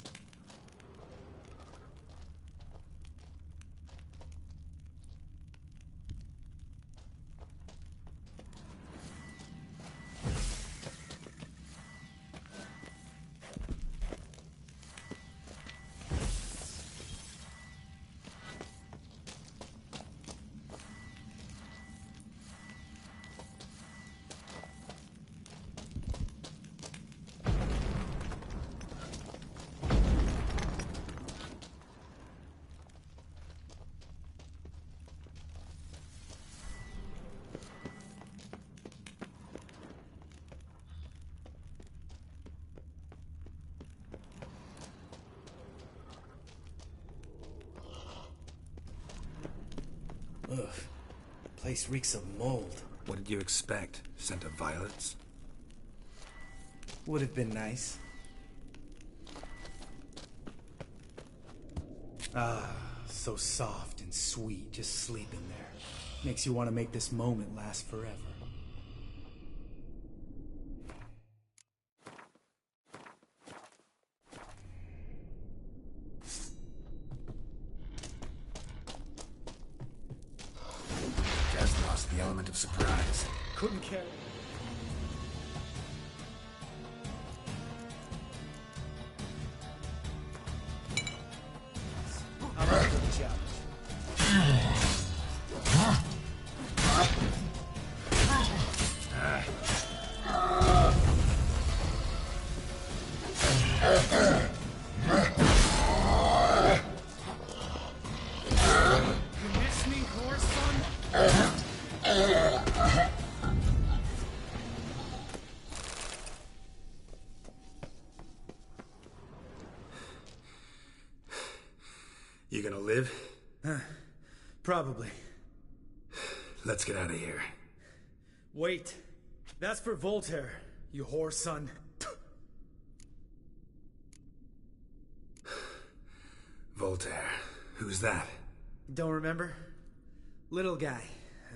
Ugh. The place reeks of mold. What did you expect? Scent of violets? Would have been nice. Ah, so soft and sweet, just sleeping there. Makes you want to make this moment last forever. Just lost the element of surprise. Couldn't care. I'm up for the challenge. You miss me, horse son? You gonna live? Probably. Let's get out of here. Wait. That's for Voltaire, you whore son. Voltaire. Who's that? Don't remember? Little guy.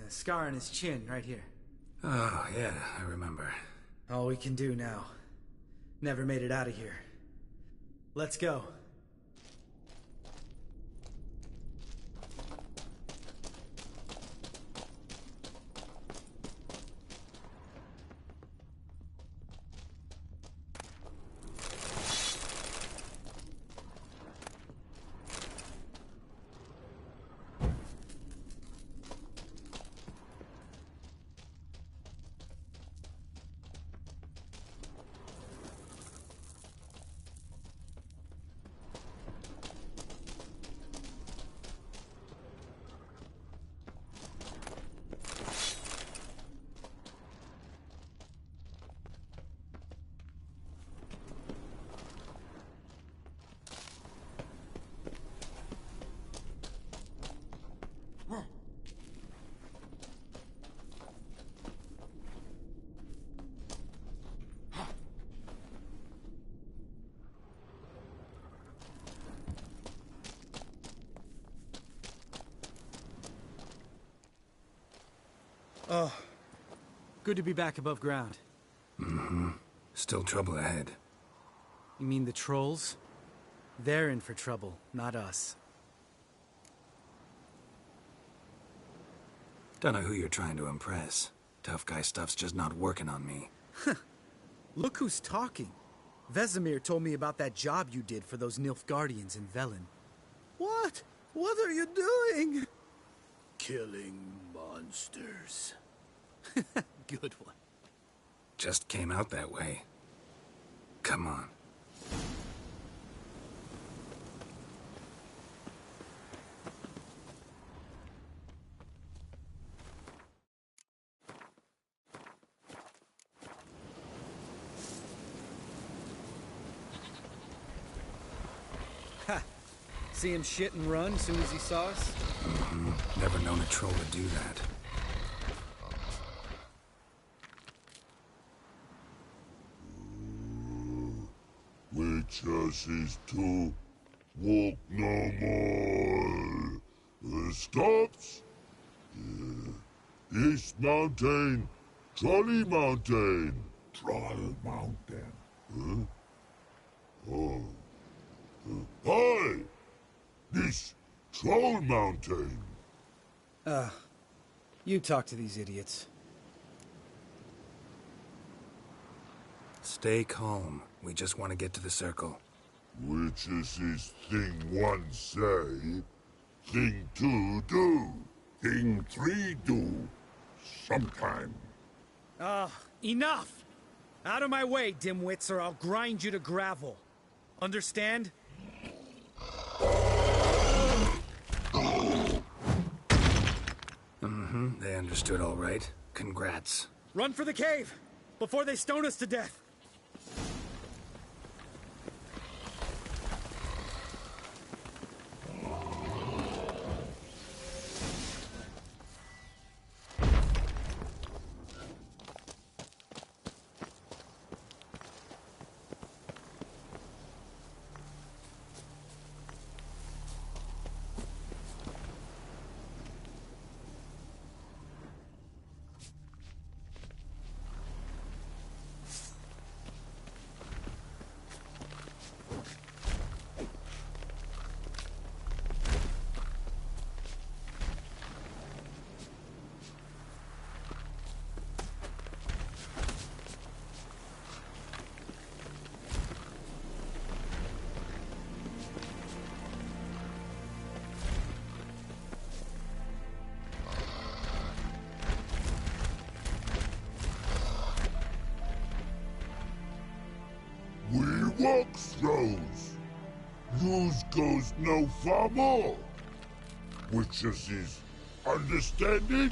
A scar on his chin, right here. Oh, yeah, I remember. All we can do now. Never made it out of here. Let's go. Oh, good to be back above ground. Mm-hmm. Still trouble ahead. You mean the trolls? They're in for trouble, not us. Don't know who you're trying to impress. Tough guy stuff's just not working on me. Look who's talking. Vesemir told me about that job you did for those Nilfgaardians in Velen. What? What are you doing? Killing monsters. Good one. Just came out that way. Come on. Ha! See him shit and run as soon as he saw us? Mm-hmm. Never known a troll to do that. Witches is to walk no more. Stops. East Mountain Trolley Mountain. Troll Mountain. Huh? Oh. Hi! This Troll Mountain. You talk to these idiots. Stay calm. We just want to get to the circle. Which is his thing one say, thing two do, thing three do, sometime. Enough! Out of my way, dimwits, or I'll grind you to gravel. Understand? They understood all right. Congrats. Run for the cave! Before they stone us to death! We walk throws. Yous goes no far more. Which is understand it?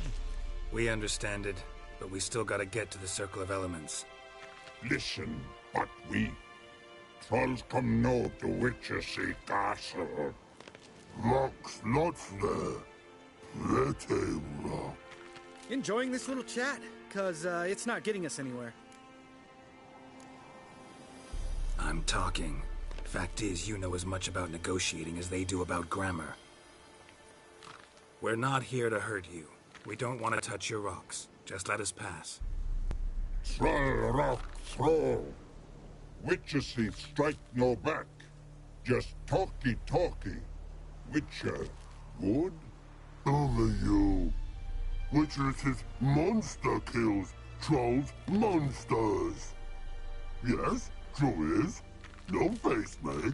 We understand it, but we still gotta get to the Circle of Elements. Listen, but we trolls come no to Witchersea Castle. Rocks lots there. Pretty rock. Enjoying this little chat? Cause, it's not getting us anywhere. I'm talking. Fact is, you know as much about negotiating as they do about grammar. We're not here to hurt you. We don't want to touch your rocks. Just let us pass. Troll rock throw. Witchersea strike no back. Just talky. Witcher, good? Over you. Witcher's monster kills. Trolls monsters. Yes, true is. No face make.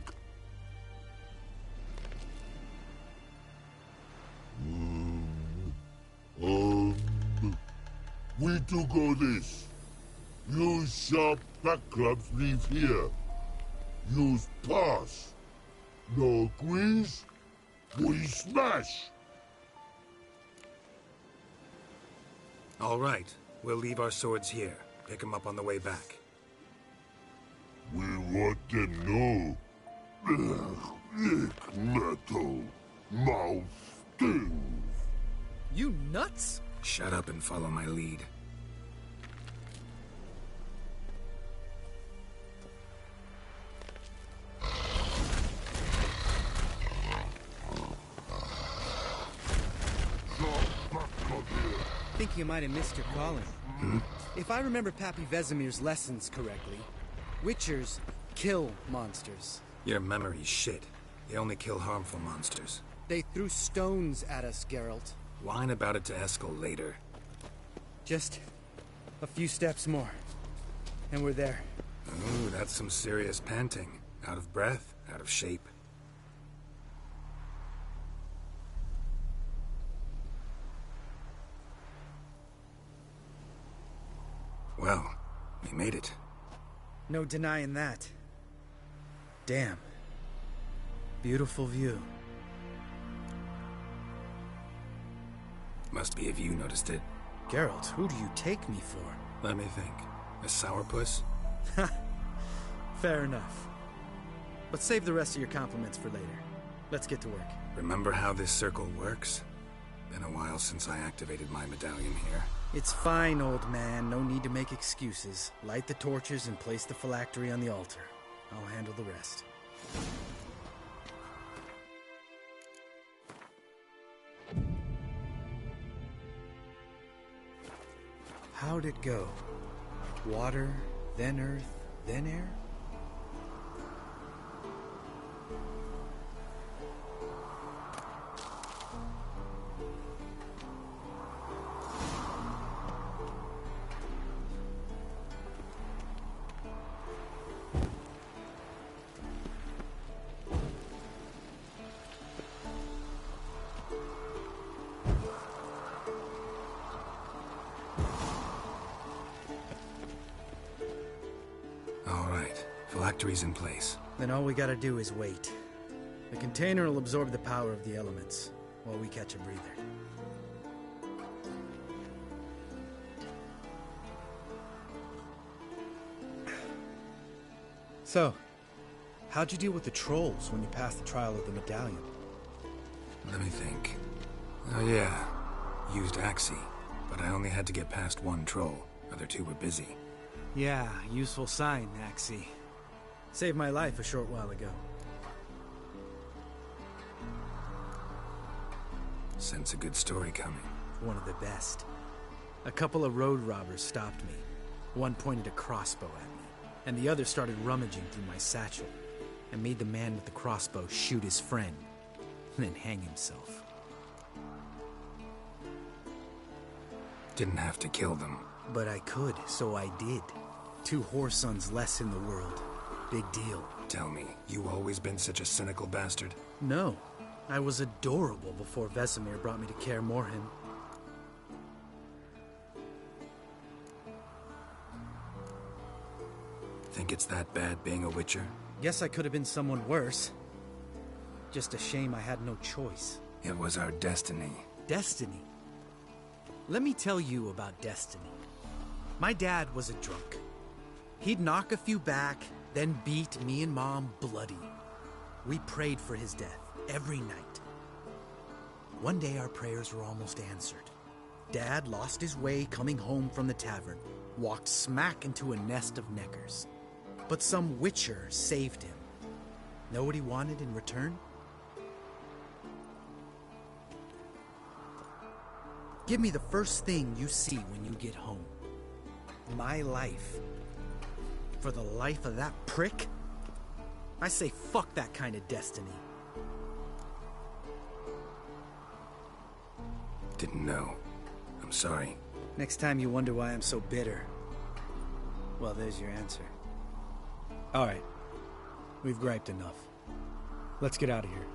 We do go this. Use sharp back clubs leave here. Use pass. No agrees? We smash. All right. We'll leave our swords here. Pick them up on the way back. We want them know. Lick metal. Mouth stings. You nuts? Shut up and follow my lead. Think you might have missed your calling. If I remember Pappy Vesemir's lessons correctly, Witchers kill monsters. Your memory's shit. They only kill harmful monsters. They threw stones at us, Geralt. Whine about it to Eskel later. Just a few steps more, and we're there. Ooh, that's some serious panting. Out of breath, out of shape. Well, we made it. No denying that. Damn. Beautiful view. Must be if you noticed it. Geralt, who do you take me for? Let me think. A sourpuss? Fair enough. But save the rest of your compliments for later. Let's get to work. Remember how this circle works? Been a while since I activated my medallion here. It's fine, old man. No need to make excuses. Light the torches and place the phylactery on the altar. I'll handle the rest. How'd it go? Water, then earth, then air? Phylactery's in place. Then all we gotta do is wait. The container will absorb the power of the elements, while we catch a breather. So, how'd you deal with the trolls when you passed the trial of the medallion? Let me think. Oh yeah, used Axie, but I only had to get past one troll. Other two were busy. Yeah, useful sign, Axie. Saved my life a short while ago. Sense a good story coming. One of the best. A couple of road robbers stopped me. One pointed a crossbow at me, and the other started rummaging through my satchel, and made the man with the crossbow shoot his friend, and then hang himself. Didn't have to kill them. But I could, so I did. 2 whoresons less in the world. Big deal. Tell me, you always been such a cynical bastard? No. I was adorable before Vesemir brought me to Kaer Morhen. Think it's that bad being a Witcher? Guess I could have been someone worse. Just a shame I had no choice. It was our destiny. Destiny? Let me tell you about destiny. My dad was a drunk. He'd knock a few back, then beat me and Mom bloody. We prayed for his death every night. One day our prayers were almost answered. Dad lost his way coming home from the tavern, walked smack into a nest of neckers. But some Witcher saved him. Know what he wanted in return? Give me the first thing you see when you get home. My life. For the life of that prick? I say fuck that kind of destiny. Didn't know. I'm sorry. Next time you wonder why I'm so bitter, well, there's your answer. Alright. We've griped enough. Let's get out of here.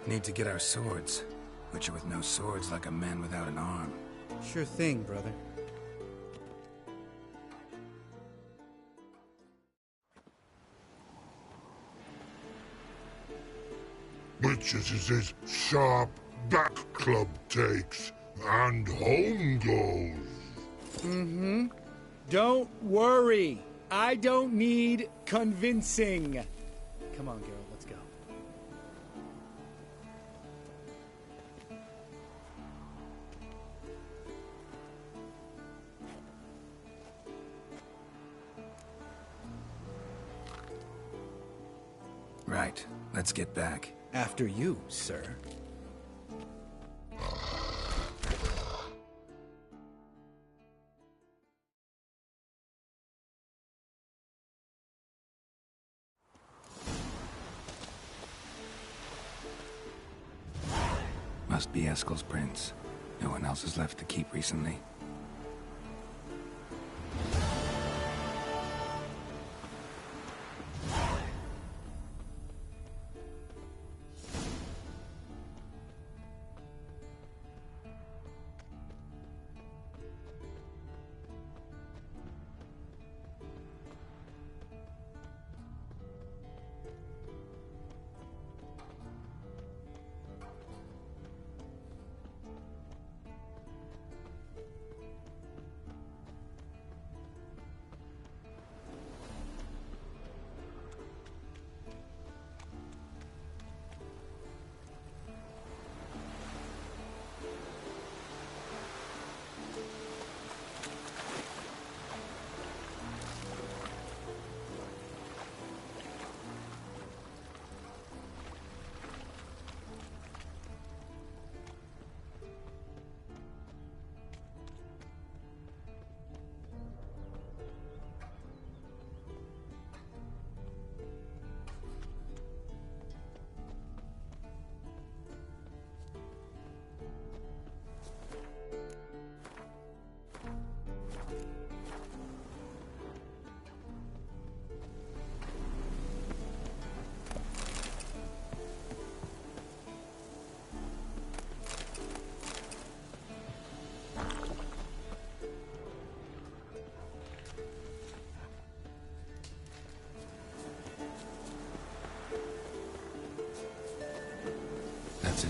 Need to get our swords. Witcher with no swords like a man without an arm. Sure thing, brother. Witches is his sharp back club takes, and home goes. Mm-hmm. Don't worry. I don't need convincing. Come on, Geralt, let's go. Right. Let's get back. After you, sir. Must be Eskel's prints. No one else has left the keep recently.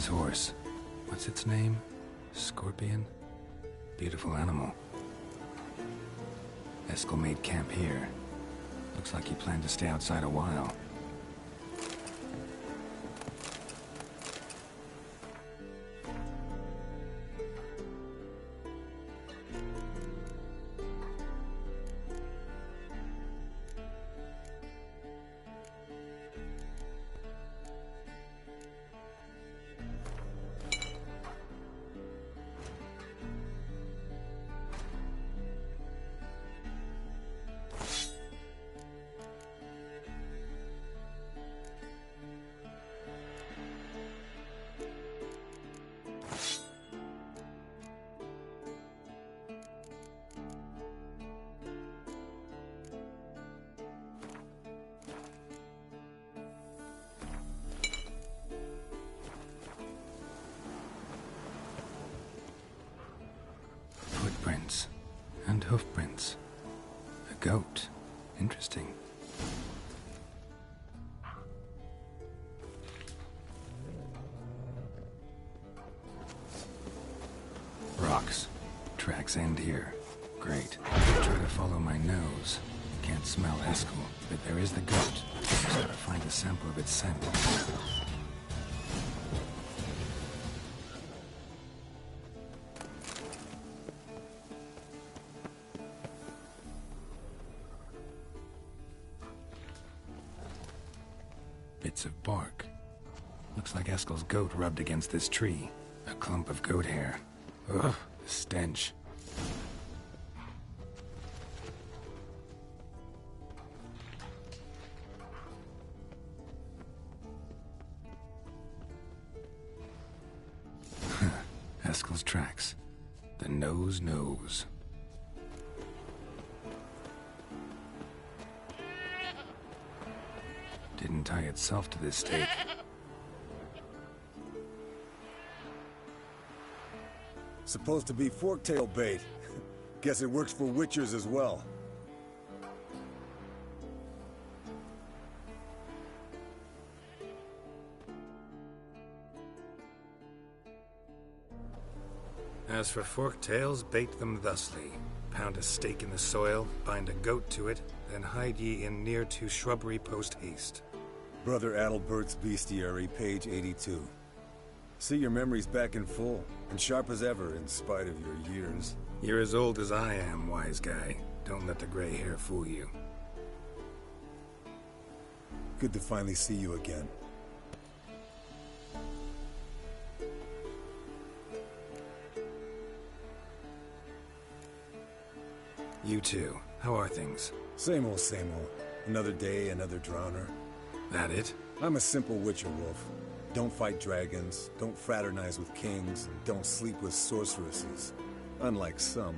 Eskel's horse. What's its name? Scorpion? Beautiful animal. Eskel made camp here. Looks like he planned to stay outside a while. Footprints and hoofprints. A goat. Interesting. Rocks. Tracks end here. Great. Try to follow my nose. Can't smell Eskel, but there is the goat. Just gotta find a sample of its scent. Bits of bark. Looks like Eskel's goat rubbed against this tree. A clump of goat hair. Ugh, the stench. Eskel's tracks. The nose knows. Didn't tie itself to this stake. Supposed to be forktail bait. Guess it works for witchers as well. As for forktails, bait them thusly. Pound a stake in the soil, bind a goat to it, then hide ye in near to shrubbery post haste. Brother Adalbert's Bestiary, page 82. See, your memory's back in full, and sharp as ever in spite of your years. You're as old as I am, wise guy. Don't let the gray hair fool you. Good to finally see you again. You too. How are things? Same old, same old. Another day, another drowner. That it? I'm a simple witcher wolf. Don't fight dragons, don't fraternize with kings, and don't sleep with sorceresses. Unlike some.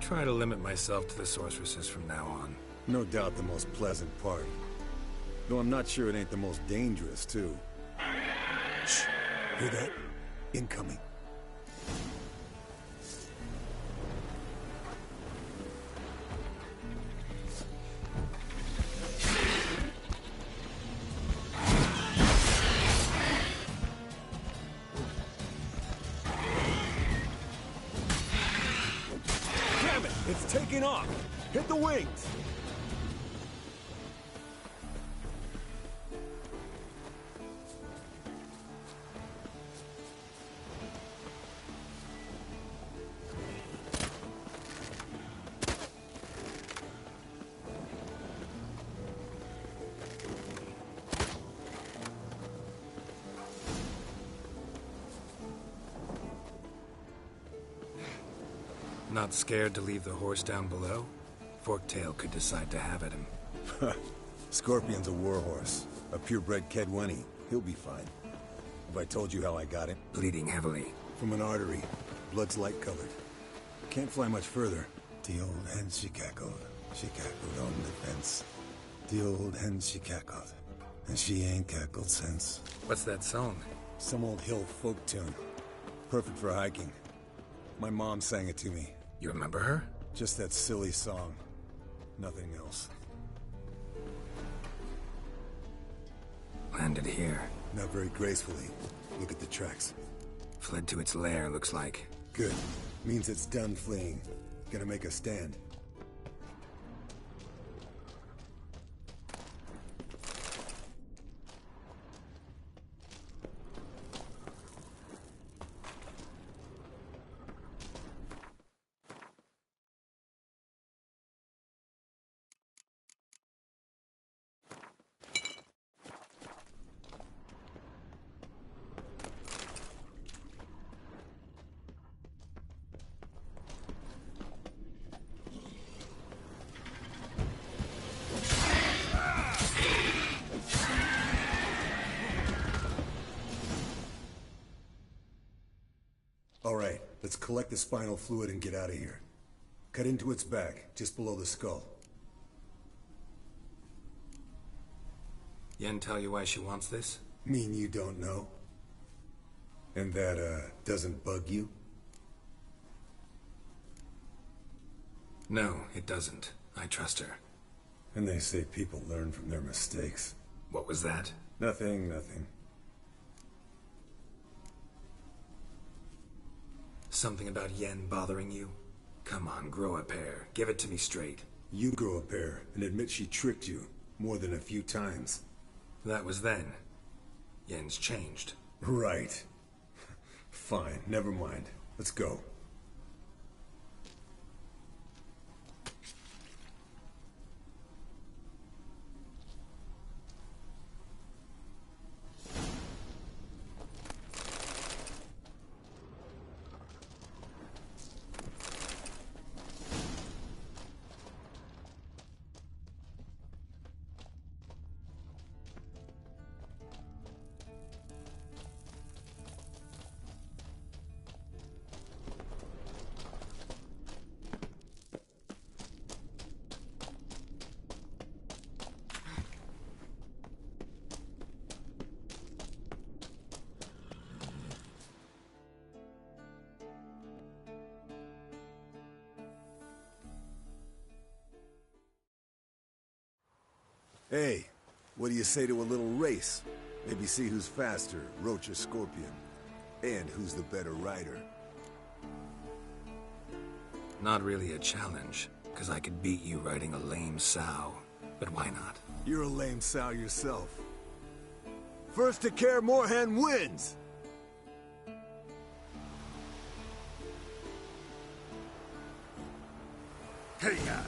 Try to limit myself to the sorceresses from now on. No doubt the most pleasant part. Though I'm not sure it ain't the most dangerous, too. Shh! Hear that? Incoming. Damn it! It's taking off! Hit the wings! Not scared to leave the horse down below? Forktail could decide to have at him. Scorpion's a warhorse. A purebred Kedwenny. He'll be fine. Have I told you how I got him? Bleeding heavily. From an artery. Blood's light-colored. Can't fly much further. The old hen she cackled. She cackled on the fence. The old hen she cackled. And she ain't cackled since. What's that song? Some old hill folk tune. Perfect for hiking. My mom sang it to me. You remember her? Just that silly song. Nothing else. Landed here. Not very gracefully. Look at the tracks. Fled to its lair, looks like. Good. Means it's done fleeing. Gonna make a stand. Alright, let's collect the spinal fluid and get out of here. Cut into its back, just below the skull. Yen tell you why she wants this? Mean you don't know? And that, doesn't bug you? No, it doesn't. I trust her. And they say people learn from their mistakes. What was that? Nothing. Something about Yen bothering you? Come on, grow a pair. Give it to me straight. You grow a pair and admit she tricked you more than a few times. That was then. Yen's changed. Right. Fine, never mind. Let's go. Hey, what do you say to a little race? Maybe see who's faster, Roach or Scorpion. And who's the better rider. Not really a challenge, because I could beat you riding a lame sow. But why not? You're a lame sow yourself. First to Kaer Morhen wins! Hey-ya!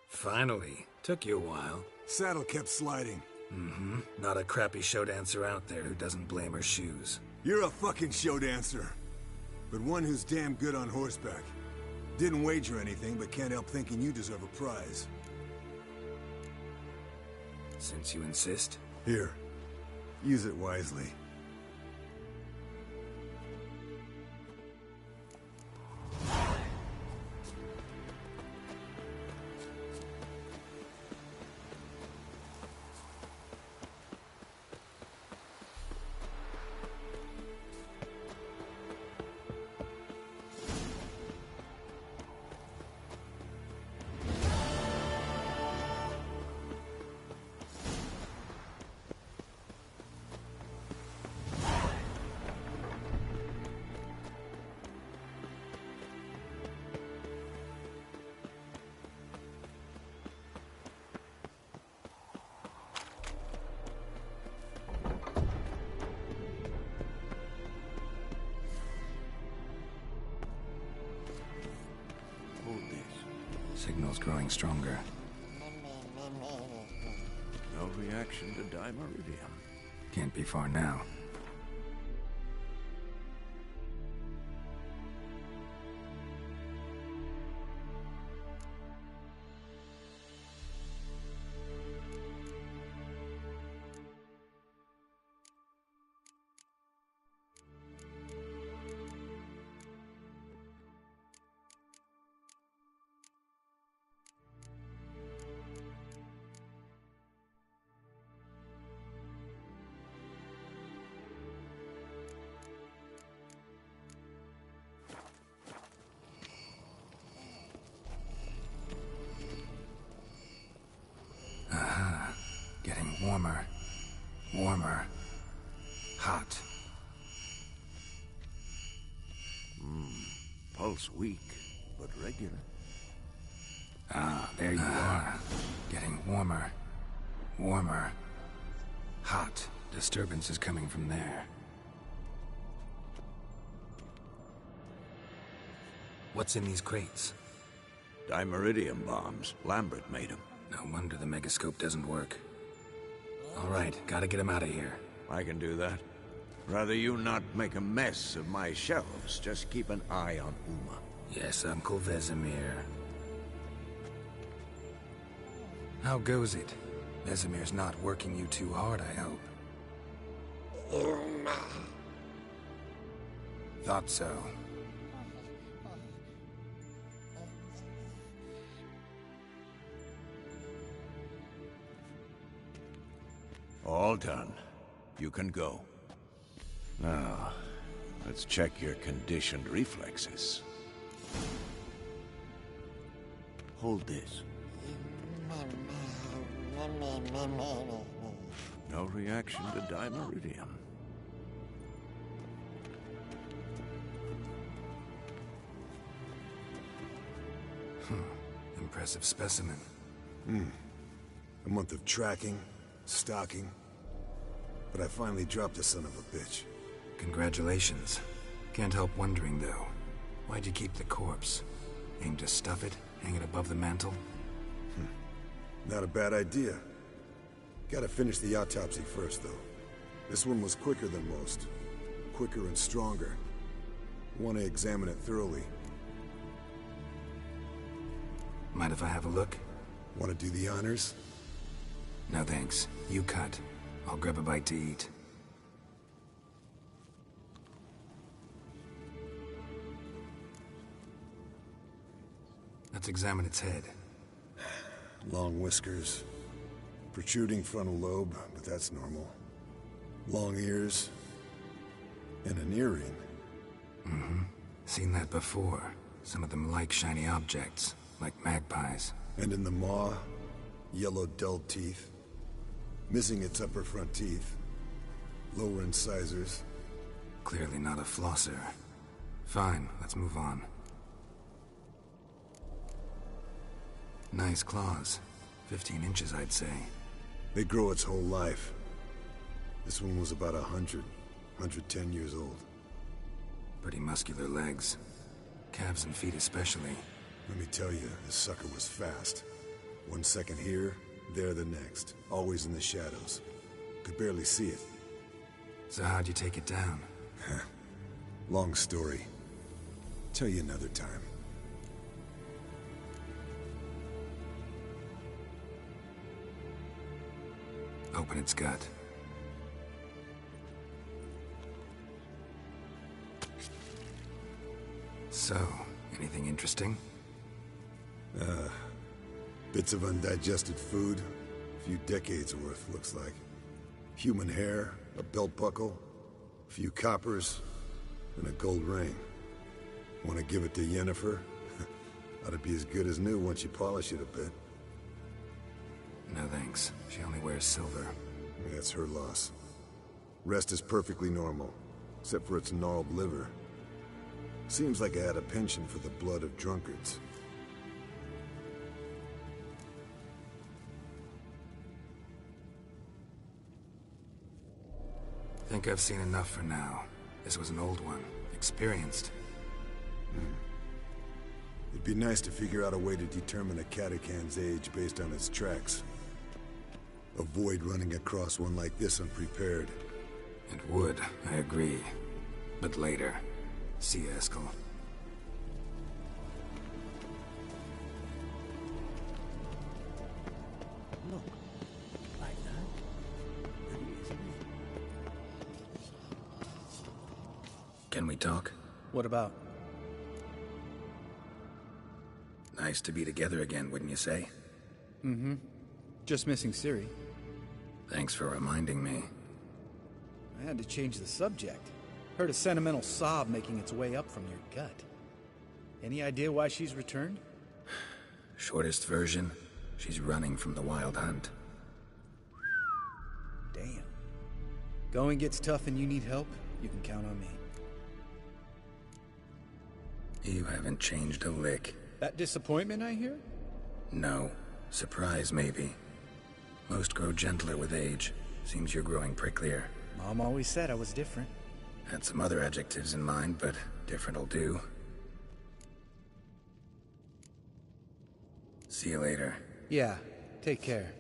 Finally. Took you a while. Saddle kept sliding. Mm-hmm. Not a crappy show dancer out there who doesn't blame her shoes. You're a fucking show dancer. But one who's damn good on horseback. Didn't wager anything, but can't help thinking you deserve a prize. Since you insist. Here. Use it wisely. signal's growing stronger. No reaction to dimeridium. Can't be far now. Getting warmer. Warmer. Hot. Pulse weak, but regular. Ah, there you are. Getting warmer. Warmer. Hot. Disturbance is coming from there. What's in these crates? Dimeridium bombs. Lambert made them. No wonder the megascope doesn't work. All right, gotta get him out of here. I can do that. Rather you not make a mess of my shelves. Just keep an eye on Uma. Yes, Uncle Vesemir. How goes it? Vesemir's not working you too hard, I hope. Uma. Thought so. All done. You can go. Now, let's check your conditioned reflexes. Hold this. No reaction to dimeridium. Impressive specimen. A month of tracking, stalking, but I finally dropped the son of a bitch. Congratulations. Can't help wondering, though. Why'd you keep the corpse? Aim to stuff it? Hang it above the mantle? Not a bad idea. Gotta finish the autopsy first, though. This one was quicker than most. Quicker and stronger. Want to examine it thoroughly. Mind if I have a look? Want to do the honors? No thanks. You cut. I'll grab a bite to eat. Let's examine its head. Long whiskers. Protruding frontal lobe, but that's normal. Long ears. And an earring. Seen that before. Some of them like shiny objects, like magpies. And in the maw, yellow dulled teeth. Missing its upper front teeth. Lower incisors. Clearly not a flosser. Fine, let's move on. Nice claws. 15 inches, I'd say. They grow its whole life. This one was about 110 years old. Pretty muscular legs. Calves and feet especially. Let me tell you, this sucker was fast. 1 second here, there the next. Always in the shadows. Could barely see it. So how'd you take it down? Long story. Tell you another time. Open its gut. So, anything interesting? Bits of undigested food. A few decades worth, looks like. Human hair, a belt buckle, a few coppers, and a gold ring. Want to give it to Yennefer? Ought to be as good as new once you polish it a bit. No thanks. She only wears silver. That's her loss. Rest is perfectly normal, except for its gnarled liver. Seems like I had a penchant for the blood of drunkards. Think I've seen enough for now. This was an old one. Experienced. It'd be nice to figure out a way to determine a catacan's age based on its tracks. Avoid running across one like this unprepared. It would, I agree. But later. See you, Eskel. Look, like that. Pretty, isn't it? Can we talk? What about? Nice to be together again, wouldn't you say? Mm-hmm. Just missing Ciri. Thanks for reminding me. I had to change the subject. Heard a sentimental sob making its way up from your gut. Any idea why she's returned? Shortest version, she's running from the Wild Hunt. Damn. Going gets tough and you need help, you can count on me. You haven't changed a lick. That disappointment I hear? No. Surprise, maybe. Most grow gentler with age. Seems you're growing pricklier. Mom always said I was different. Had some other adjectives in mind, but different'll do. See you later. Yeah, take care.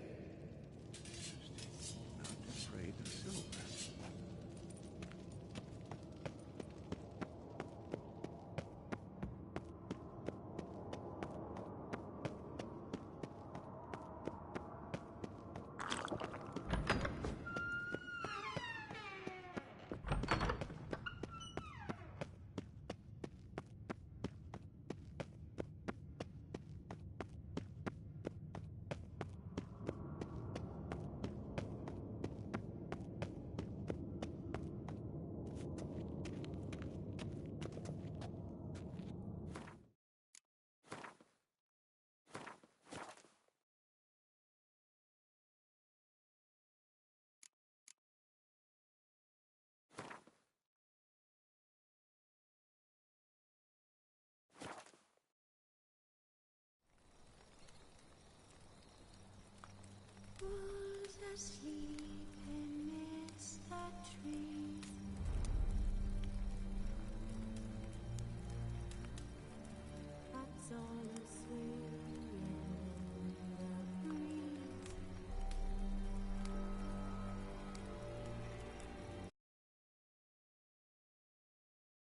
Was asleep.